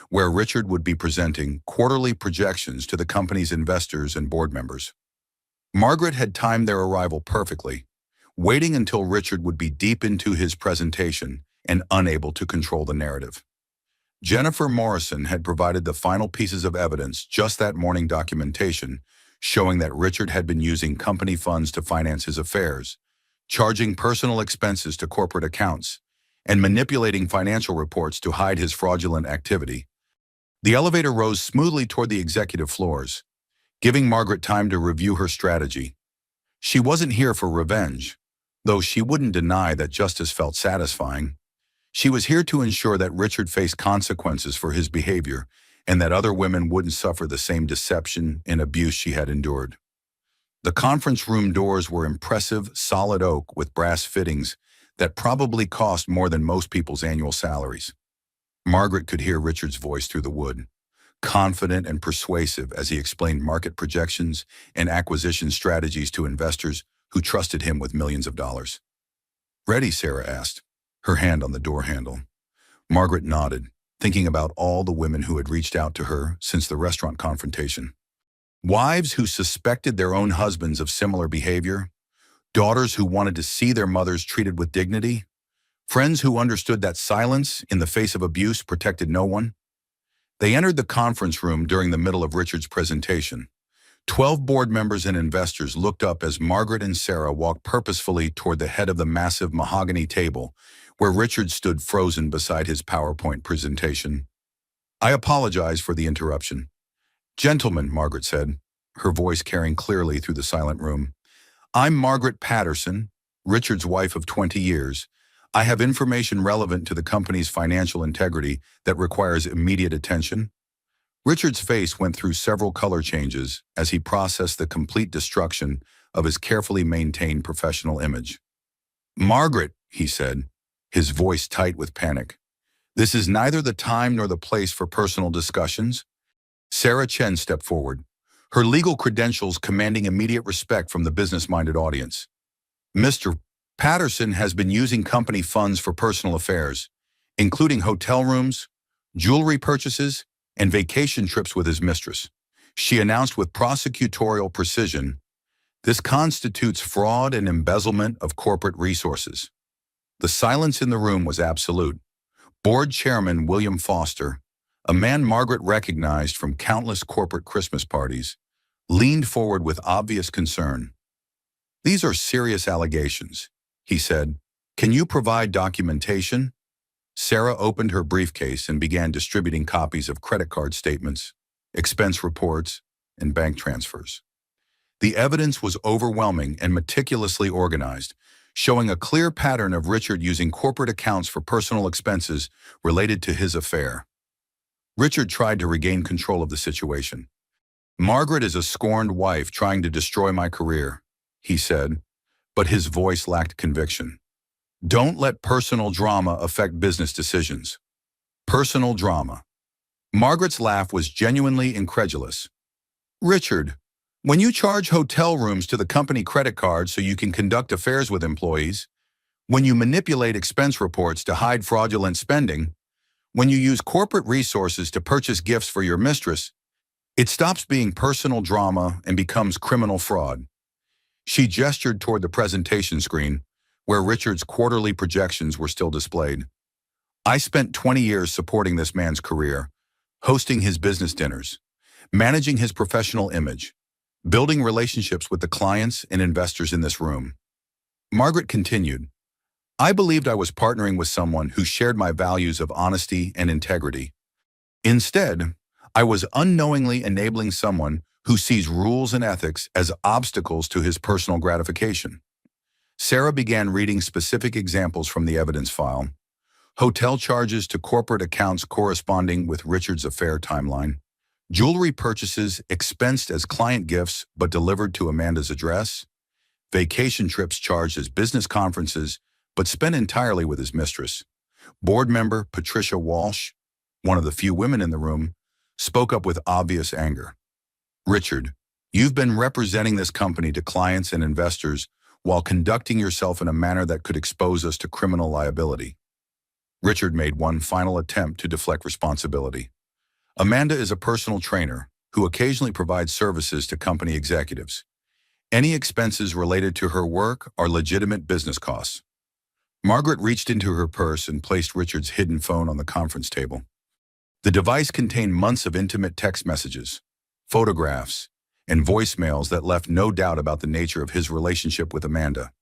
where Richard would be presenting quarterly projections to the company's investors and board members. Margaret had timed their arrival perfectly, waiting until Richard would be deep into his presentation and unable to control the narrative. Jennifer Morrison had provided the final pieces of evidence just that morning: documentation showing that Richard had been using company funds to finance his affairs, charging personal expenses to corporate accounts, and manipulating financial reports to hide his fraudulent activity. The elevator rose smoothly toward the executive floors, giving Margaret time to review her strategy. She wasn't here for revenge, though she wouldn't deny that justice felt satisfying. She was here to ensure that Richard faced consequences for his behavior and that other women wouldn't suffer the same deception and abuse she had endured. The conference room doors were impressive, solid oak with brass fittings that probably cost more than most people's annual salaries. Margaret could hear Richard's voice through the wood, confident and persuasive as he explained market projections and acquisition strategies to investors who trusted him with millions of dollars. "Ready?" Sarah asked, her hand on the door handle. Margaret nodded, thinking about all the women who had reached out to her since the restaurant confrontation. Wives who suspected their own husbands of similar behavior, daughters who wanted to see their mothers treated with dignity, friends who understood that silence in the face of abuse protected no one. They entered the conference room during the middle of Richard's presentation. 12 board members and investors looked up as Margaret and Sarah walked purposefully toward the head of the massive mahogany table where Richard stood frozen beside his PowerPoint presentation. "I apologize for the interruption." "Gentlemen," Margaret said, her voice carrying clearly through the silent room, "I'm Margaret Patterson, Richard's wife of 20 years. I have information relevant to the company's financial integrity that requires immediate attention. Richard's face went through several color changes as he processed the complete destruction of his carefully maintained professional image. Margaret, he said, his voice tight with panic. This is neither the time nor the place for personal discussions. Sarah Chen stepped forward, her legal credentials commanding immediate respect from the business-minded audience. Mr. Patterson has been using company funds for personal affairs, including hotel rooms, jewelry purchases, and vacation trips with his mistress. She announced with prosecutorial precision, this constitutes fraud and embezzlement of corporate resources. The silence in the room was absolute. Board Chairman William Foster, a man Margaret recognized from countless corporate Christmas parties, leaned forward with obvious concern. These are serious allegations, he said. Can you provide documentation? Sarah opened her briefcase and began distributing copies of credit card statements, expense reports, and bank transfers. The evidence was overwhelming and meticulously organized, showing a clear pattern of Richard using corporate accounts for personal expenses related to his affair. Richard tried to regain control of the situation. Margaret is a scorned wife trying to destroy my career, he said, but his voice lacked conviction. Don't let personal drama affect business decisions. Personal drama. Margaret's laugh was genuinely incredulous. Richard, when you charge hotel rooms to the company credit card so you can conduct affairs with employees, when you manipulate expense reports to hide fraudulent spending, when you use corporate resources to purchase gifts for your mistress, it stops being personal drama and becomes criminal fraud. She gestured toward the presentation screen, where Richard's quarterly projections were still displayed. I spent 20 years supporting this man's career, hosting his business dinners, managing his professional image, building relationships with the clients and investors in this room. Margaret continued, I believed I was partnering with someone who shared my values of honesty and integrity. Instead, I was unknowingly enabling someone who sees rules and ethics as obstacles to his personal gratification. Sarah began reading specific examples from the evidence file. Hotel charges to corporate accounts corresponding with Richard's affair timeline. Jewelry purchases expensed as client gifts but delivered to Amanda's address. Vacation trips charged as business conferences but spent entirely with his mistress. Board member Patricia Walsh, one of the few women in the room, spoke up with obvious anger. Richard, you've been representing this company to clients and investors while conducting yourself in a manner that could expose us to criminal liability. Richard made one final attempt to deflect responsibility. Amanda is a personal trainer who occasionally provides services to company executives. Any expenses related to her work are legitimate business costs. Margaret reached into her purse and placed Richard's hidden phone on the conference table. The device contained months of intimate text messages, photographs, and voicemails that left no doubt about the nature of his relationship with Amanda.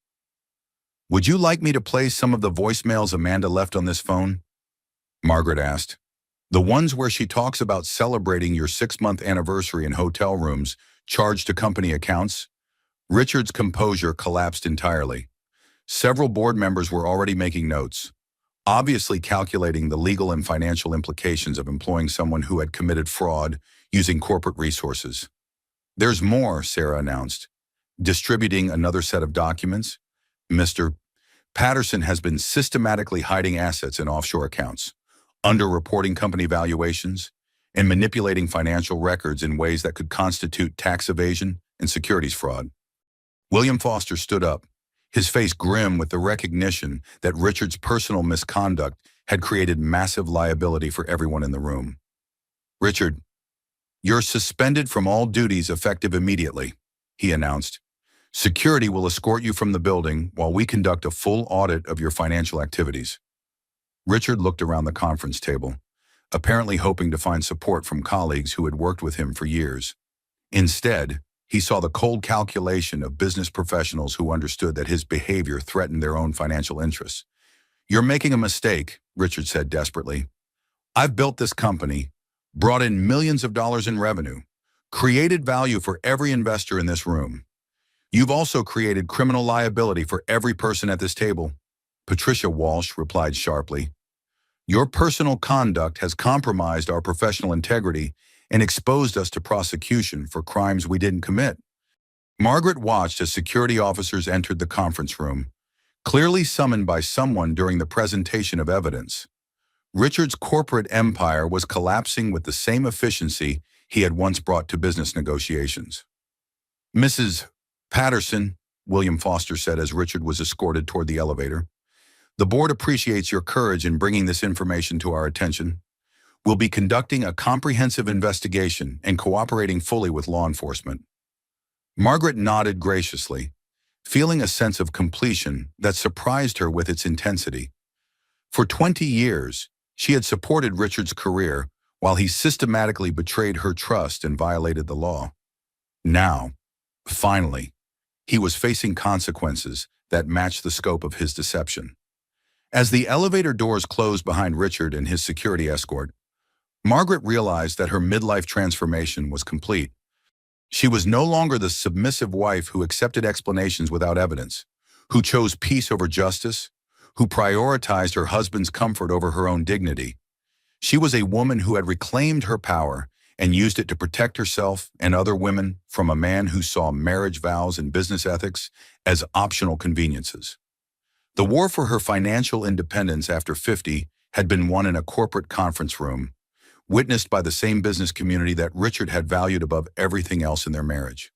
Would you like me to play some of the voicemails Amanda left on this phone? Margaret asked. The ones where she talks about celebrating your 6-month anniversary in hotel rooms charged to company accounts? Richard's composure collapsed entirely. Several board members were already making notes, obviously calculating the legal and financial implications of employing someone who had committed fraud using corporate resources. There's more, Sarah announced, distributing another set of documents. Mr. Patterson has been systematically hiding assets in offshore accounts, underreporting company valuations, and manipulating financial records in ways that could constitute tax evasion and securities fraud. William Foster stood up, his face grim with the recognition that Richard's personal misconduct had created massive liability for everyone in the room. Richard, you're suspended from all duties effective immediately, he announced. Security will escort you from the building while we conduct a full audit of your financial activities. Richard looked around the conference table, apparently hoping to find support from colleagues who had worked with him for years. Instead, he saw the cold calculation of business professionals who understood that his behavior threatened their own financial interests. You're making a mistake, Richard said desperately. I've built this company, brought in millions of dollars in revenue, created value for every investor in this room. You've also created criminal liability for every person at this table. Patricia Walsh replied sharply. Your personal conduct has compromised our professional integrity and exposed us to prosecution for crimes we didn't commit. Margaret watched as security officers entered the conference room, clearly summoned by someone during the presentation of evidence. Richard's corporate empire was collapsing with the same efficiency he had once brought to business negotiations. Mrs. Patterson, William Foster said as Richard was escorted toward the elevator, the board appreciates your courage in bringing this information to our attention. We'll be conducting a comprehensive investigation and cooperating fully with law enforcement. Margaret nodded graciously, feeling a sense of completion that surprised her with its intensity. For 20 years, she had supported Richard's career while he systematically betrayed her trust and violated the law. Now, finally, he was facing consequences that matched the scope of his deception. As the elevator doors closed behind Richard and his security escort, Margaret realized that her midlife transformation was complete. She was no longer the submissive wife who accepted explanations without evidence, who chose peace over justice, who prioritized her husband's comfort over her own dignity. She was a woman who had reclaimed her power and used it to protect herself and other women from a man who saw marriage vows and business ethics as optional conveniences. The war for her financial independence after 50 had been won in a corporate conference room, witnessed by the same business community that Richard had valued above everything else in their marriage.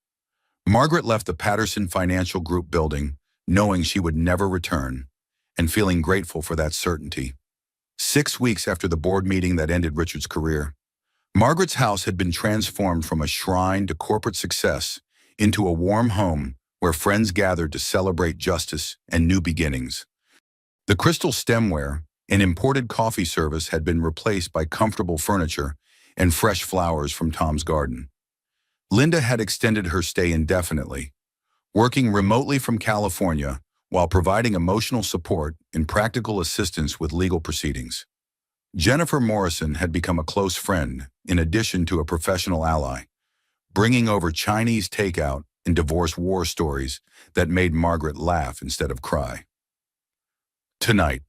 Margaret left the Patterson Financial Group building, knowing she would never return, and feeling grateful for that certainty. 6 weeks after the board meeting that ended Richard's career, Margaret's house had been transformed from a shrine to corporate success into a warm home where friends gathered to celebrate justice and new beginnings. The crystal stemware, an imported coffee service, had been replaced by comfortable furniture and fresh flowers from Tom's garden. Linda had extended her stay indefinitely, working remotely from California while providing emotional support and practical assistance with legal proceedings. Jennifer Morrison had become a close friend in addition to a professional ally, bringing over Chinese takeout and divorce war stories that made Margaret laugh instead of cry. Tonight,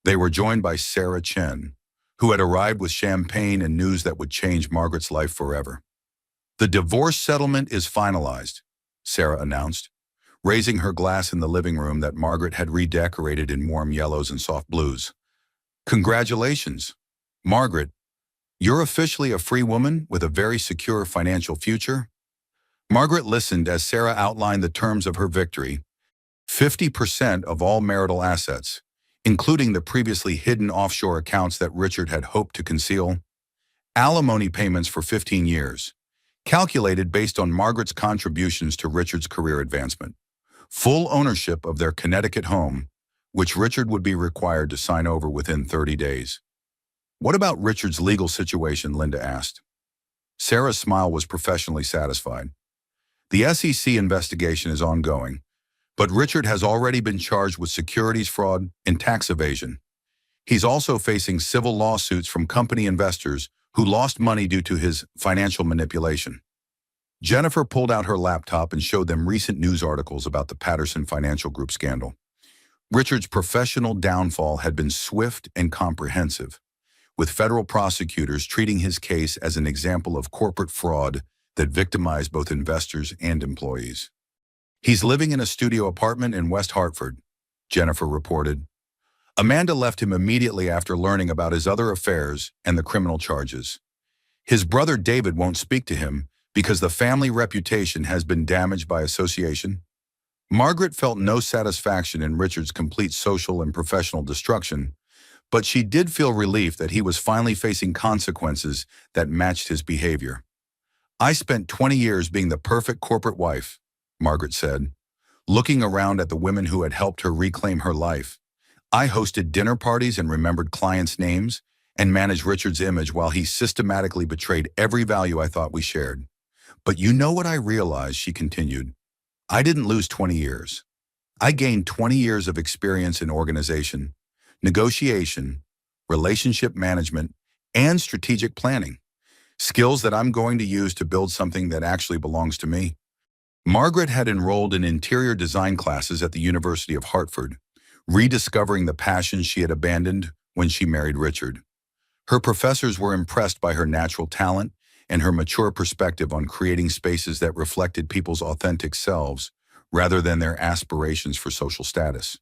they were joined by Sarah Chen, who had arrived with champagne and news that would change Margaret's life forever. The divorce settlement is finalized, Sarah announced, raising her glass in the living room that Margaret had redecorated in warm yellows and soft blues. Congratulations, Margaret. You're officially a free woman with a very secure financial future. Margaret listened as Sarah outlined the terms of her victory: 50% of all marital assets, including the previously hidden offshore accounts that Richard had hoped to conceal, alimony payments for 15 years, calculated based on Margaret's contributions to Richard's career advancement, full ownership of their Connecticut home, which Richard would be required to sign over within 30 days. What about Richard's legal situation? Linda asked. Sarah's smile was professionally satisfied. The SEC investigation is ongoing, but Richard has already been charged with securities fraud and tax evasion. He's also facing civil lawsuits from company investors who lost money due to his financial manipulation. Jennifer pulled out her laptop and showed them recent news articles about the Patterson Financial Group scandal. Richard's professional downfall had been swift and comprehensive, with federal prosecutors treating his case as an example of corporate fraud that victimized both investors and employees. He's living in a studio apartment in West Hartford, Jennifer reported. Amanda left him immediately after learning about his other affairs and the criminal charges. His brother David won't speak to him because the family reputation has been damaged by association. Margaret felt no satisfaction in Richard's complete social and professional destruction, but she did feel relief that he was finally facing consequences that matched his behavior. I spent 20 years being the perfect corporate wife, Margaret said, looking around at the women who had helped her reclaim her life. I hosted dinner parties and remembered clients' names and managed Richard's image while he systematically betrayed every value I thought we shared. But you know what I realized, she continued. I didn't lose 20 years. I gained 20 years of experience in organization, negotiation, relationship management, and strategic planning. Skills that I'm going to use to build something that actually belongs to me. Margaret had enrolled in interior design classes at the University of Hartford, rediscovering the passion she had abandoned when she married Richard. Her professors were impressed by her natural talent and her mature perspective on creating spaces that reflected people's authentic selves rather than their aspirations for social status.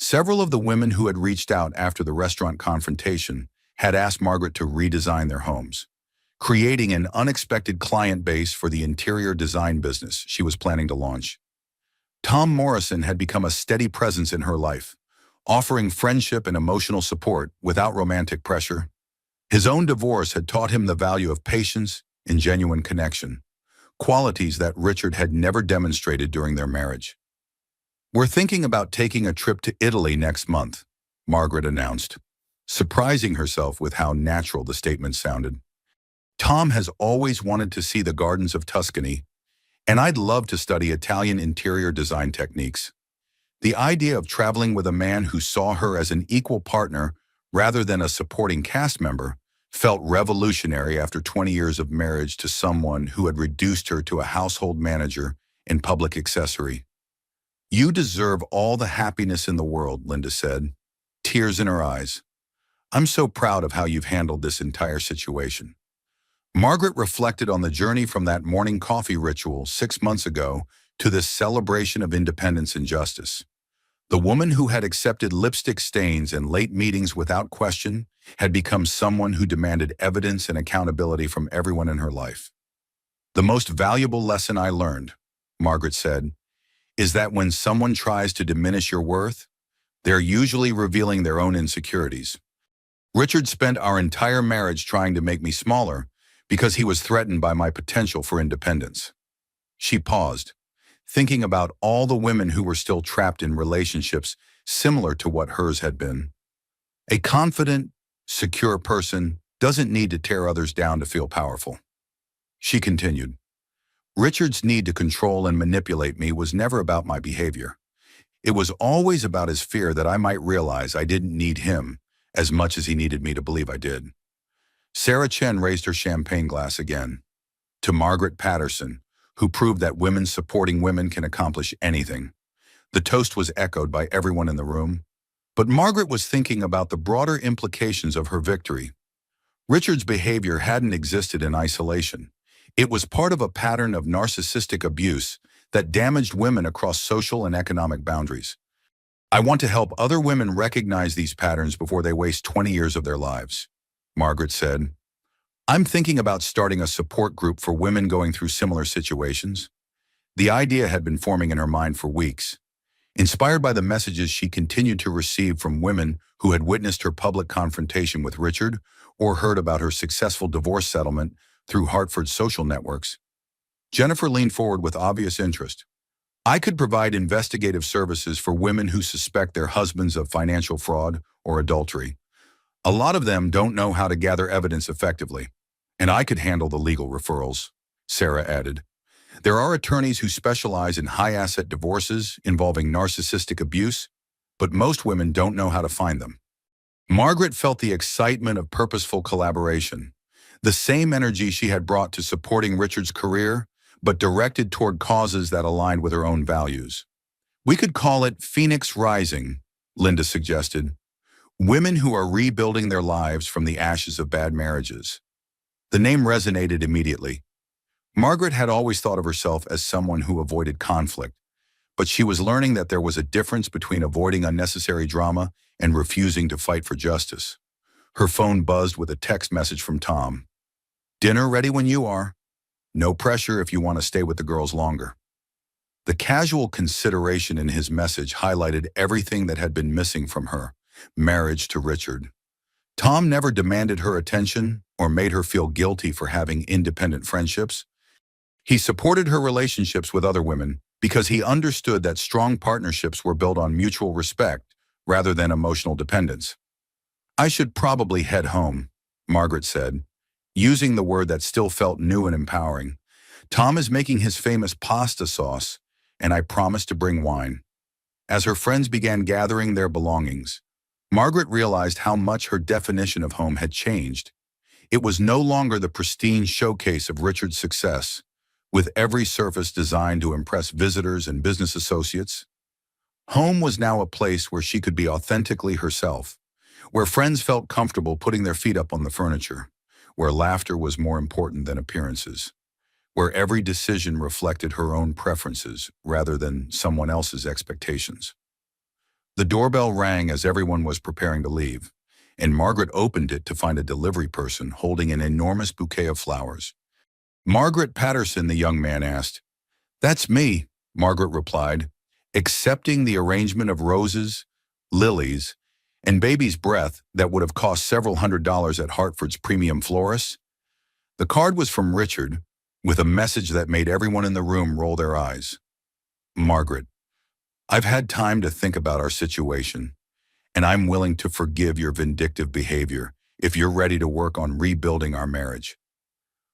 Several of the women who had reached out after the restaurant confrontation had asked Margaret to redesign their homes, creating an unexpected client base for the interior design business she was planning to launch. Tom Morrison had become a steady presence in her life, offering friendship and emotional support without romantic pressure. His own divorce had taught him the value of patience and genuine connection, qualities that Richard had never demonstrated during their marriage. "We're thinking about taking a trip to Italy next month," Margaret announced, surprising herself with how natural the statement sounded. "Tom has always wanted to see the gardens of Tuscany, and I'd love to study Italian interior design techniques." The idea of traveling with a man who saw her as an equal partner rather than a supporting cast member felt revolutionary after 20 years of marriage to someone who had reduced her to a household manager and public accessory. "You deserve all the happiness in the world," Linda said, tears in her eyes. "I'm so proud of how you've handled this entire situation." Margaret reflected on the journey from that morning coffee ritual 6 months ago to this celebration of independence and justice. The woman who had accepted lipstick stains and late meetings without question had become someone who demanded evidence and accountability from everyone in her life. "The most valuable lesson I learned," Margaret said, "is that when someone tries to diminish your worth, they're usually revealing their own insecurities. Richard spent our entire marriage trying to make me smaller because he was threatened by my potential for independence." She paused, thinking about all the women who were still trapped in relationships similar to what hers had been. A confident, secure person doesn't need to tear others down to feel powerful. She continued, "Richard's need to control and manipulate me was never about my behavior. It was always about his fear that I might realize I didn't need him as much as he needed me to believe I did." Sarah Chen raised her champagne glass again. "To Margaret Patterson, who proved that women supporting women can accomplish anything." The toast was echoed by everyone in the room. But Margaret was thinking about the broader implications of her victory. Richard's behavior hadn't existed in isolation. It was part of a pattern of narcissistic abuse that damaged women across social and economic boundaries. "I want to help other women recognize these patterns before they waste 20 years of their lives," Margaret said. "I'm thinking about starting a support group for women going through similar situations." The idea had been forming in her mind for weeks. Inspired by the messages she continued to receive from women who had witnessed her public confrontation with Richard or heard about her successful divorce settlement through Hartford's social networks, Jennifer leaned forward with obvious interest. "I could provide investigative services for women who suspect their husbands of financial fraud or adultery. A lot of them don't know how to gather evidence effectively, and I could handle the legal referrals," Sarah added. "There are attorneys who specialize in high-asset divorces involving narcissistic abuse, but most women don't know how to find them." Margaret felt the excitement of purposeful collaboration, the same energy she had brought to supporting Richard's career, but directed toward causes that aligned with her own values. "We could call it Phoenix Rising," Linda suggested. "Women who are rebuilding their lives from the ashes of bad marriages." The name resonated immediately. Margaret had always thought of herself as someone who avoided conflict, but she was learning that there was a difference between avoiding unnecessary drama and refusing to fight for justice. Her phone buzzed with a text message from Tom. "Dinner ready when you are. No pressure if you want to stay with the girls longer." The casual consideration in his message highlighted everything that had been missing from her marriage to Richard. Tom never demanded her attention or made her feel guilty for having independent friendships. He supported her relationships with other women because he understood that strong partnerships were built on mutual respect rather than emotional dependence. "I should probably head home," Margaret said, using the word that still felt new and empowering. "Tom is making his famous pasta sauce, and I promised to bring wine." As her friends began gathering their belongings, Margaret realized how much her definition of home had changed. It was no longer the pristine showcase of Richard's success, with every surface designed to impress visitors and business associates. Home was now a place where she could be authentically herself, where friends felt comfortable putting their feet up on the furniture, where laughter was more important than appearances, where every decision reflected her own preferences rather than someone else's expectations. The doorbell rang as everyone was preparing to leave, and Margaret opened it to find a delivery person holding an enormous bouquet of flowers. "Margaret Patterson," the young man asked. "That's me," Margaret replied, accepting the arrangement of roses, lilies, and baby's breath that would have cost several $100s at Hartford's premium florist. The card was from Richard, with a message that made everyone in the room roll their eyes. "Margaret, I've had time to think about our situation, and I'm willing to forgive your vindictive behavior if you're ready to work on rebuilding our marriage.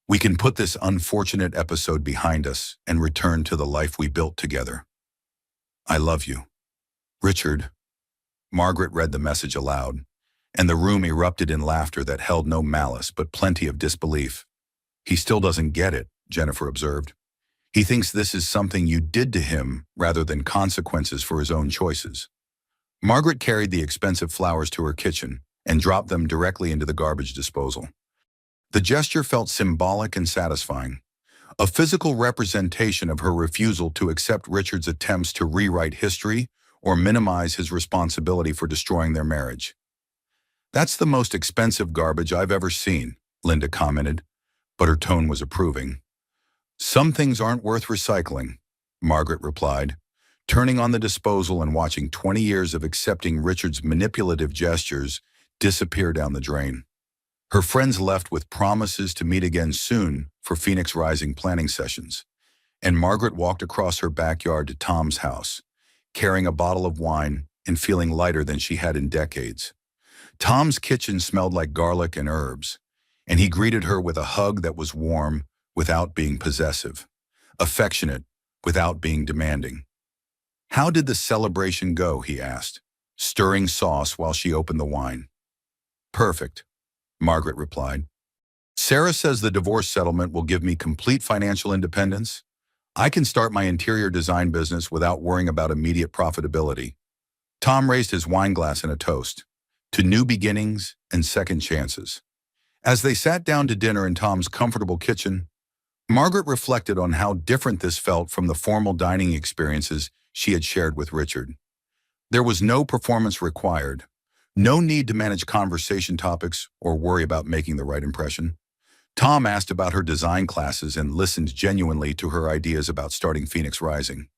We can put this unfortunate episode behind us and return to the life we built together. I love you. Richard." Margaret read the message aloud, and the room erupted in laughter that held no malice but plenty of disbelief. "He still doesn't get it," Jennifer observed. "He thinks this is something you did to him rather than consequences for his own choices." Margaret carried the expensive flowers to her kitchen and dropped them directly into the garbage disposal. The gesture felt symbolic and satisfying, a physical representation of her refusal to accept Richard's attempts to rewrite history or minimize his responsibility for destroying their marriage. "That's the most expensive garbage I've ever seen," Linda commented, but her tone was approving. "Some things aren't worth recycling," Margaret replied, turning on the disposal and watching 20 years of accepting Richard's manipulative gestures disappear down the drain. Her friends left with promises to meet again soon for Phoenix Rising planning sessions, and Margaret walked across her backyard to Tom's house, carrying a bottle of wine and feeling lighter than she had in decades. Tom's kitchen smelled like garlic and herbs, and he greeted her with a hug that was warm without being possessive, affectionate without being demanding. "How did the celebration go?" he asked, stirring sauce while she opened the wine. "Perfect," Margaret replied. "Sarah says the divorce settlement will give me complete financial independence. I can start my interior design business without worrying about immediate profitability." Tom raised his wine glass in a toast to new beginnings and second chances. As they sat down to dinner in Tom's comfortable kitchen, Margaret reflected on how different this felt from the formal dining experiences she had shared with Richard. There was no performance required, no need to manage conversation topics or worry about making the right impression. Tom asked about her design classes and listened genuinely to her ideas about starting Phoenix Rising.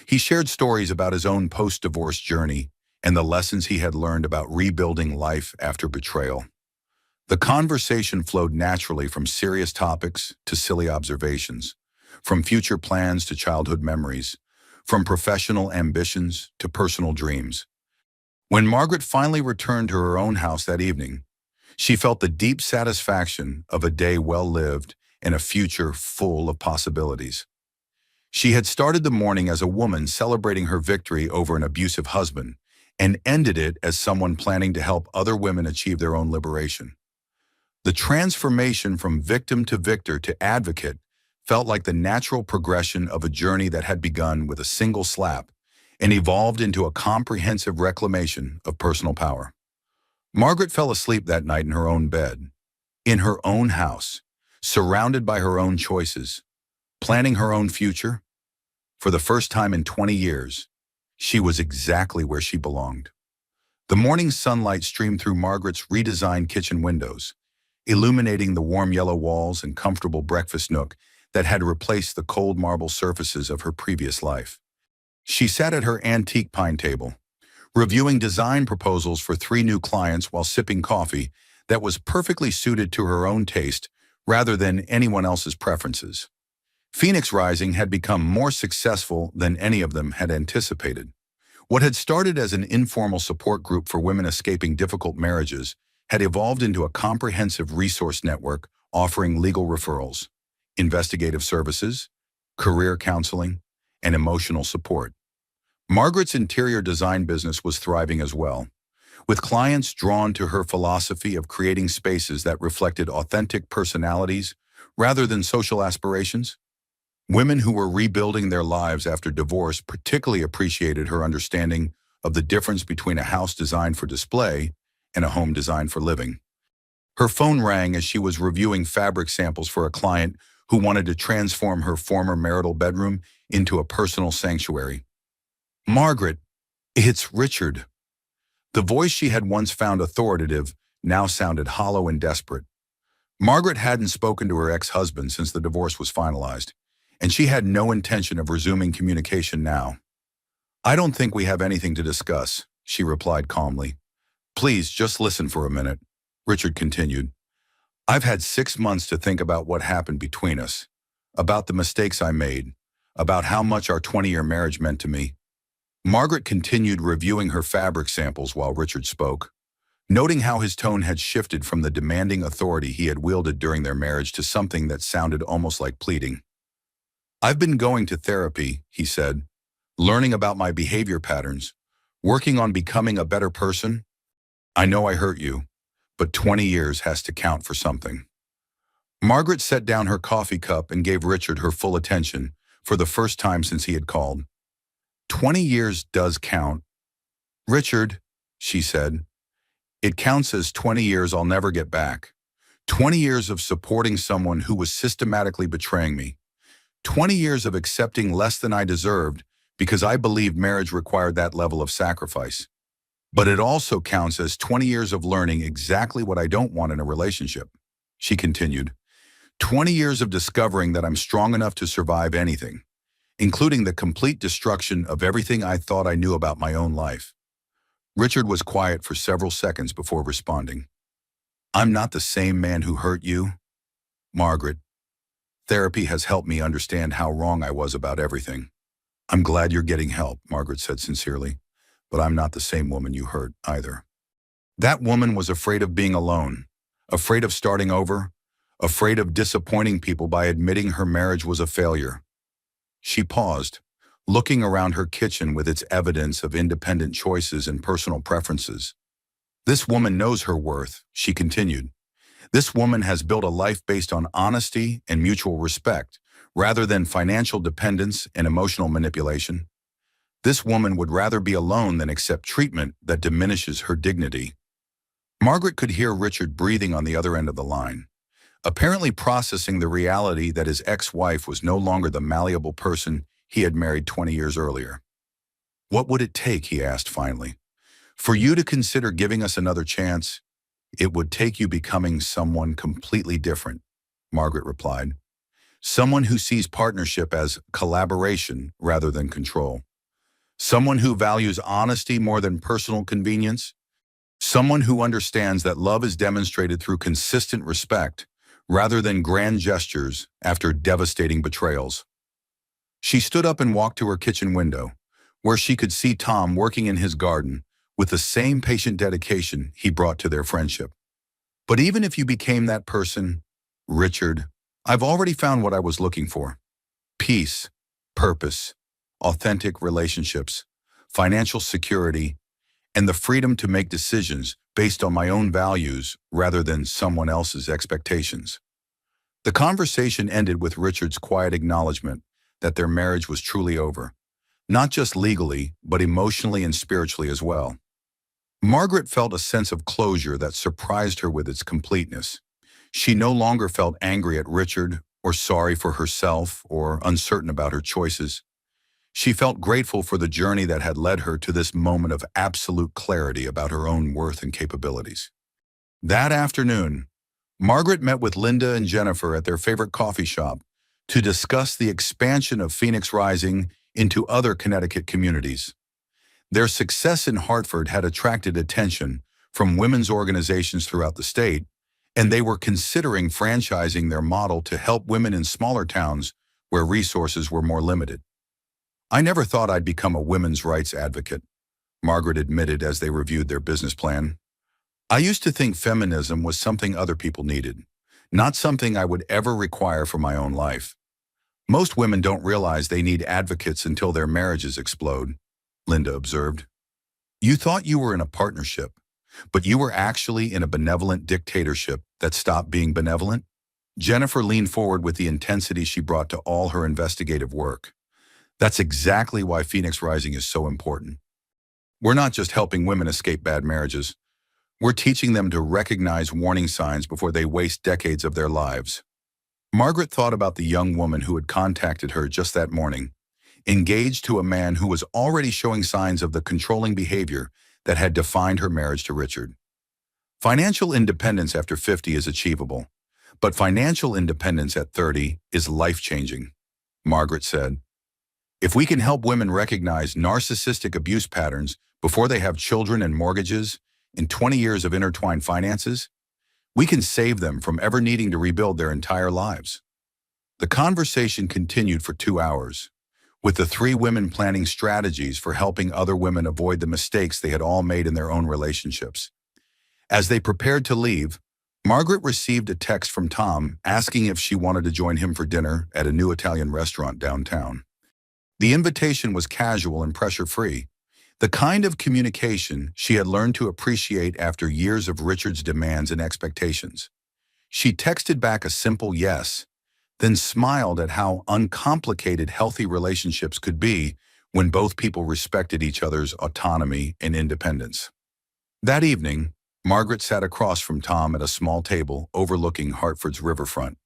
He shared stories about his own post-divorce journey and the lessons he had learned about rebuilding life after betrayal. The conversation flowed naturally from serious topics to silly observations, from future plans to childhood memories, from professional ambitions to personal dreams. When Margaret finally returned to her own house that evening, she felt the deep satisfaction of a day well lived and a future full of possibilities. She had started the morning as a woman celebrating her victory over an abusive husband and ended it as someone planning to help other women achieve their own liberation. The transformation from victim to victor to advocate felt like the natural progression of a journey that had begun with a single slap and evolved into a comprehensive reclamation of personal power. Margaret fell asleep that night in her own bed, in her own house, surrounded by her own choices, planning her own future. For the first time in 20 years, she was exactly where she belonged. The morning sunlight streamed through Margaret's redesigned kitchen windows, illuminating the warm yellow walls and comfortable breakfast nook that had replaced the cold marble surfaces of her previous life. She sat at her antique pine table, reviewing design proposals for 3 new clients while sipping coffee that was perfectly suited to her own taste rather than anyone else's preferences. Phoenix Rising had become more successful than any of them had anticipated. What had started as an informal support group for women escaping difficult marriages had evolved into a comprehensive resource network offering legal referrals, investigative services, career counseling, and emotional support. Margaret's interior design business was thriving as well, with clients drawn to her philosophy of creating spaces that reflected authentic personalities rather than social aspirations. Women who were rebuilding their lives after divorce particularly appreciated her understanding of the difference between a house designed for display and a home designed for living. Her phone rang as she was reviewing fabric samples for a client who wanted to transform her former marital bedroom into a personal sanctuary. "Margaret, it's Richard." The voice she had once found authoritative now sounded hollow and desperate. Margaret hadn't spoken to her ex-husband since the divorce was finalized, and she had no intention of resuming communication now. "I don't think we have anything to discuss," she replied calmly. "Please, just listen for a minute," Richard continued. "I've had 6 months to think about what happened between us, about the mistakes I made, about how much our 20-year marriage meant to me." Margaret continued reviewing her fabric samples while Richard spoke, noting how his tone had shifted from the demanding authority he had wielded during their marriage to something that sounded almost like pleading. "I've been going to therapy," he said, "learning about my behavior patterns, working on becoming a better person. I know I hurt you, but 20 years has to count for something." Margaret set down her coffee cup and gave Richard her full attention for the first time since he had called. "20 years does count, Richard," she said. "It counts as 20 years I'll never get back. 20 years of supporting someone who was systematically betraying me. 20 years of accepting less than I deserved because I believed marriage required that level of sacrifice. But it also counts as 20 years of learning exactly what I don't want in a relationship," she continued. 20 years of discovering that I'm strong enough to survive anything, including the complete destruction of everything I thought I knew about my own life." Richard was quiet for several seconds before responding. "I'm not the same man who hurt you, Margaret. Therapy has helped me understand how wrong I was about everything." "I'm glad you're getting help," Margaret said sincerely, "but I'm not the same woman you hurt either." That woman was afraid of being alone, afraid of starting over, afraid of disappointing people by admitting her marriage was a failure. She paused, looking around her kitchen with its evidence of independent choices and personal preferences. "This woman knows her worth," she continued. "This woman has built a life based on honesty and mutual respect, rather than financial dependence and emotional manipulation. This woman would rather be alone than accept treatment that diminishes her dignity." Margaret could hear Richard breathing on the other end of the line, apparently processing the reality that his ex-wife was no longer the malleable person he had married 20 years earlier. "What would it take," he asked finally, "for you to consider giving us another chance?" "It would take you becoming someone completely different," Margaret replied. "Someone who sees partnership as collaboration rather than control. Someone who values honesty more than personal convenience. Someone who understands that love is demonstrated through consistent respect rather than grand gestures after devastating betrayals." She stood up and walked to her kitchen window, where she could see Tom working in his garden with the same patient dedication he brought to their friendship. "But even if you became that person, Richard, I've already found what I was looking for. Peace, purpose, authentic relationships, financial security, and the freedom to make decisions based on my own values rather than someone else's expectations." The conversation ended with Richard's quiet acknowledgement that their marriage was truly over, not just legally, but emotionally and spiritually as well. Margaret felt a sense of closure that surprised her with its completeness. She no longer felt angry at Richard, or sorry for herself, or uncertain about her choices. She felt grateful for the journey that had led her to this moment of absolute clarity about her own worth and capabilities. That afternoon, Margaret met with Linda and Jennifer at their favorite coffee shop to discuss the expansion of Phoenix Rising into other Connecticut communities. Their success in Hartford had attracted attention from women's organizations throughout the state, and they were considering franchising their model to help women in smaller towns where resources were more limited. "I never thought I'd become a women's rights advocate," Margaret admitted as they reviewed their business plan. "I used to think feminism was something other people needed, not something I would ever require for my own life. Most women don't realize they need advocates until their marriages explode," Linda observed. "You thought you were in a partnership, but you were actually in a benevolent dictatorship that stopped being benevolent?" Jennifer leaned forward with the intensity she brought to all her investigative work. That's exactly why Phoenix Rising is so important. We're not just helping women escape bad marriages. We're teaching them to recognize warning signs before they waste decades of their lives. Margaret thought about the young woman who had contacted her just that morning, engaged to a man who was already showing signs of the controlling behavior that had defined her marriage to Richard. Financial independence after 50 is achievable, but financial independence at 30 is life-changing, Margaret said. If we can help women recognize narcissistic abuse patterns before they have children and mortgages in 20 years of intertwined finances, we can save them from ever needing to rebuild their entire lives. The conversation continued for 2 hours, with the three women planning strategies for helping other women avoid the mistakes they had all made in their own relationships. As they prepared to leave, Margaret received a text from Tom asking if she wanted to join him for dinner at a new Italian restaurant downtown. The invitation was casual and pressure-free, the kind of communication she had learned to appreciate after years of Richard's demands and expectations. She texted back a simple yes, then smiled at how uncomplicated healthy relationships could be when both people respected each other's autonomy and independence. That evening, Margaret sat across from Tom at a small table overlooking Hartford's riverfront,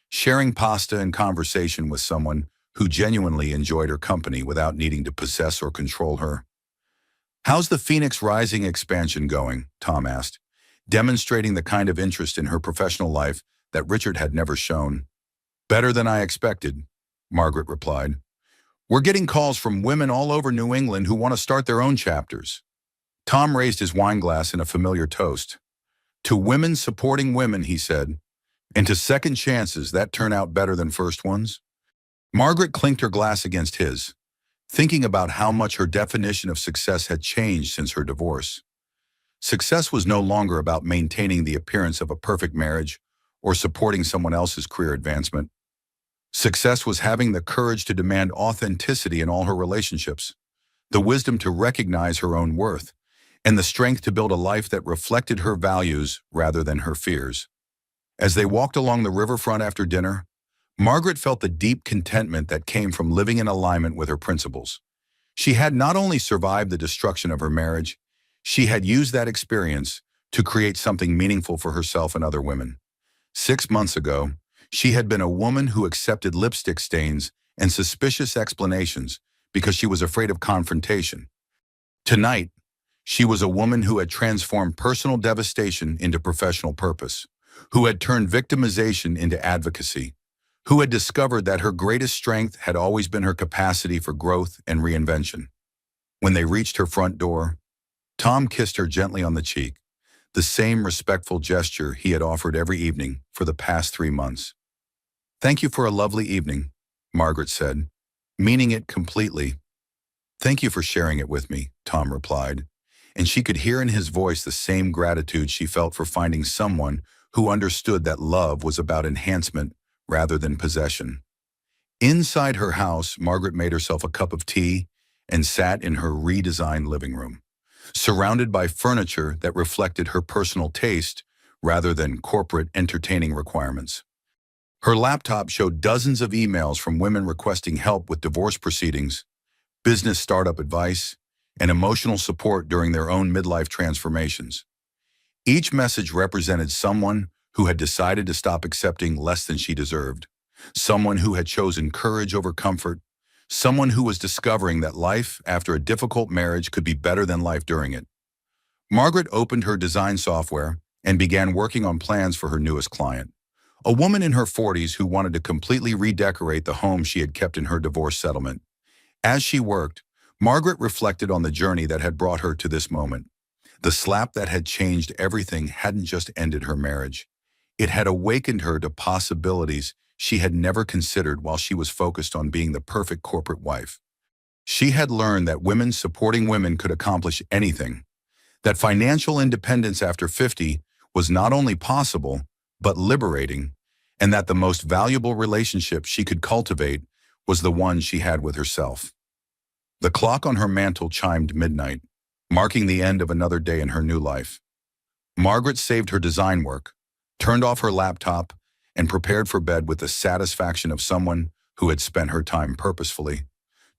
sharing pasta and conversation with someone who genuinely enjoyed her company without needing to possess or control her. "How's the Phoenix Rising expansion going?" Tom asked, demonstrating the kind of interest in her professional life that Richard had never shown. "Better than I expected," Margaret replied. "We're getting calls from women all over New England who want to start their own chapters." Tom raised his wine glass in a familiar toast. "To women supporting women," he said, "and to second chances that turn out better than first ones." Margaret clinked her glass against his, thinking about how much her definition of success had changed since her divorce. Success was no longer about maintaining the appearance of a perfect marriage or supporting someone else's career advancement. Success was having the courage to demand authenticity in all her relationships, the wisdom to recognize her own worth, and the strength to build a life that reflected her values rather than her fears. As they walked along the riverfront after dinner, Margaret felt the deep contentment that came from living in alignment with her principles. She had not only survived the destruction of her marriage, she had used that experience to create something meaningful for herself and other women. 6 months ago, she had been a woman who accepted lipstick stains and suspicious explanations because she was afraid of confrontation. Tonight, she was a woman who had transformed personal devastation into professional purpose, who had turned victimization into advocacy, who had discovered that her greatest strength had always been her capacity for growth and reinvention. When they reached her front door, Tom kissed her gently on the cheek, the same respectful gesture he had offered every evening for the past 3 months. "Thank you for a lovely evening," Margaret said, meaning it completely. "Thank you for sharing it with me," Tom replied, and she could hear in his voice the same gratitude she felt for finding someone who understood that love was about enhancement rather than possession. Inside her house, Margaret made herself a cup of tea and sat in her redesigned living room, surrounded by furniture that reflected her personal taste rather than corporate entertaining requirements. Her laptop showed dozens of emails from women requesting help with divorce proceedings, business startup advice, and emotional support during their own midlife transformations. Each message represented someone who had decided to stop accepting less than she deserved, someone who had chosen courage over comfort, someone who was discovering that life after a difficult marriage could be better than life during it. Margaret opened her design software and began working on plans for her newest client, a woman in her 40s who wanted to completely redecorate the home she had kept in her divorce settlement. As she worked, Margaret reflected on the journey that had brought her to this moment. The slap that had changed everything hadn't just ended her marriage. It had awakened her to possibilities she had never considered while she was focused on being the perfect corporate wife. She had learned that women supporting women could accomplish anything, that financial independence after 50 was not only possible, but liberating, and that the most valuable relationship she could cultivate was the one she had with herself. The clock on her mantle chimed midnight, marking the end of another day in her new life. Margaret saved her design work, turned off her laptop, and prepared for bed with the satisfaction of someone who had spent her time purposefully.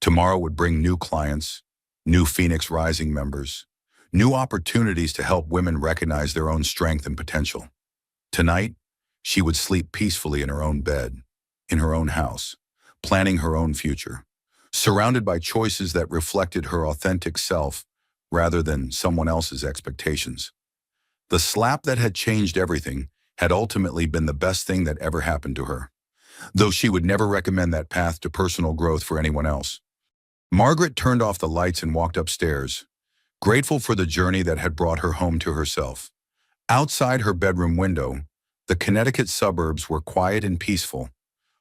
Tomorrow would bring new clients, new Phoenix Rising members, new opportunities to help women recognize their own strength and potential. Tonight, she would sleep peacefully in her own bed, in her own house, planning her own future, surrounded by choices that reflected her authentic self rather than someone else's expectations. The slap that had changed everything had ultimately been the best thing that ever happened to her, though she would never recommend that path to personal growth for anyone else. Margaret turned off the lights and walked upstairs, grateful for the journey that had brought her home to herself. Outside her bedroom window, the Connecticut suburbs were quiet and peaceful,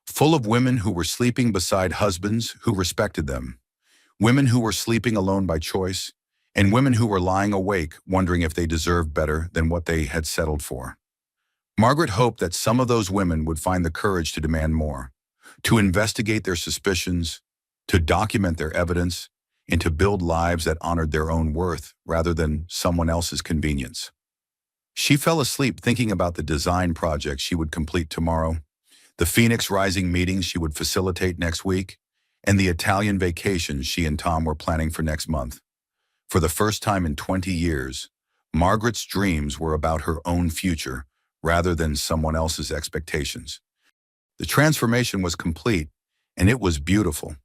full of women who were sleeping beside husbands who respected them, women who were sleeping alone by choice, and women who were lying awake wondering if they deserved better than what they had settled for. Margaret hoped that some of those women would find the courage to demand more, to investigate their suspicions, to document their evidence, and to build lives that honored their own worth rather than someone else's convenience. She fell asleep thinking about the design project she would complete tomorrow, the Phoenix Rising meetings she would facilitate next week, and the Italian vacation she and Tom were planning for next month. For the first time in 20 years, Margaret's dreams were about her own future rather than someone else's expectations. The transformation was complete, and it was beautiful.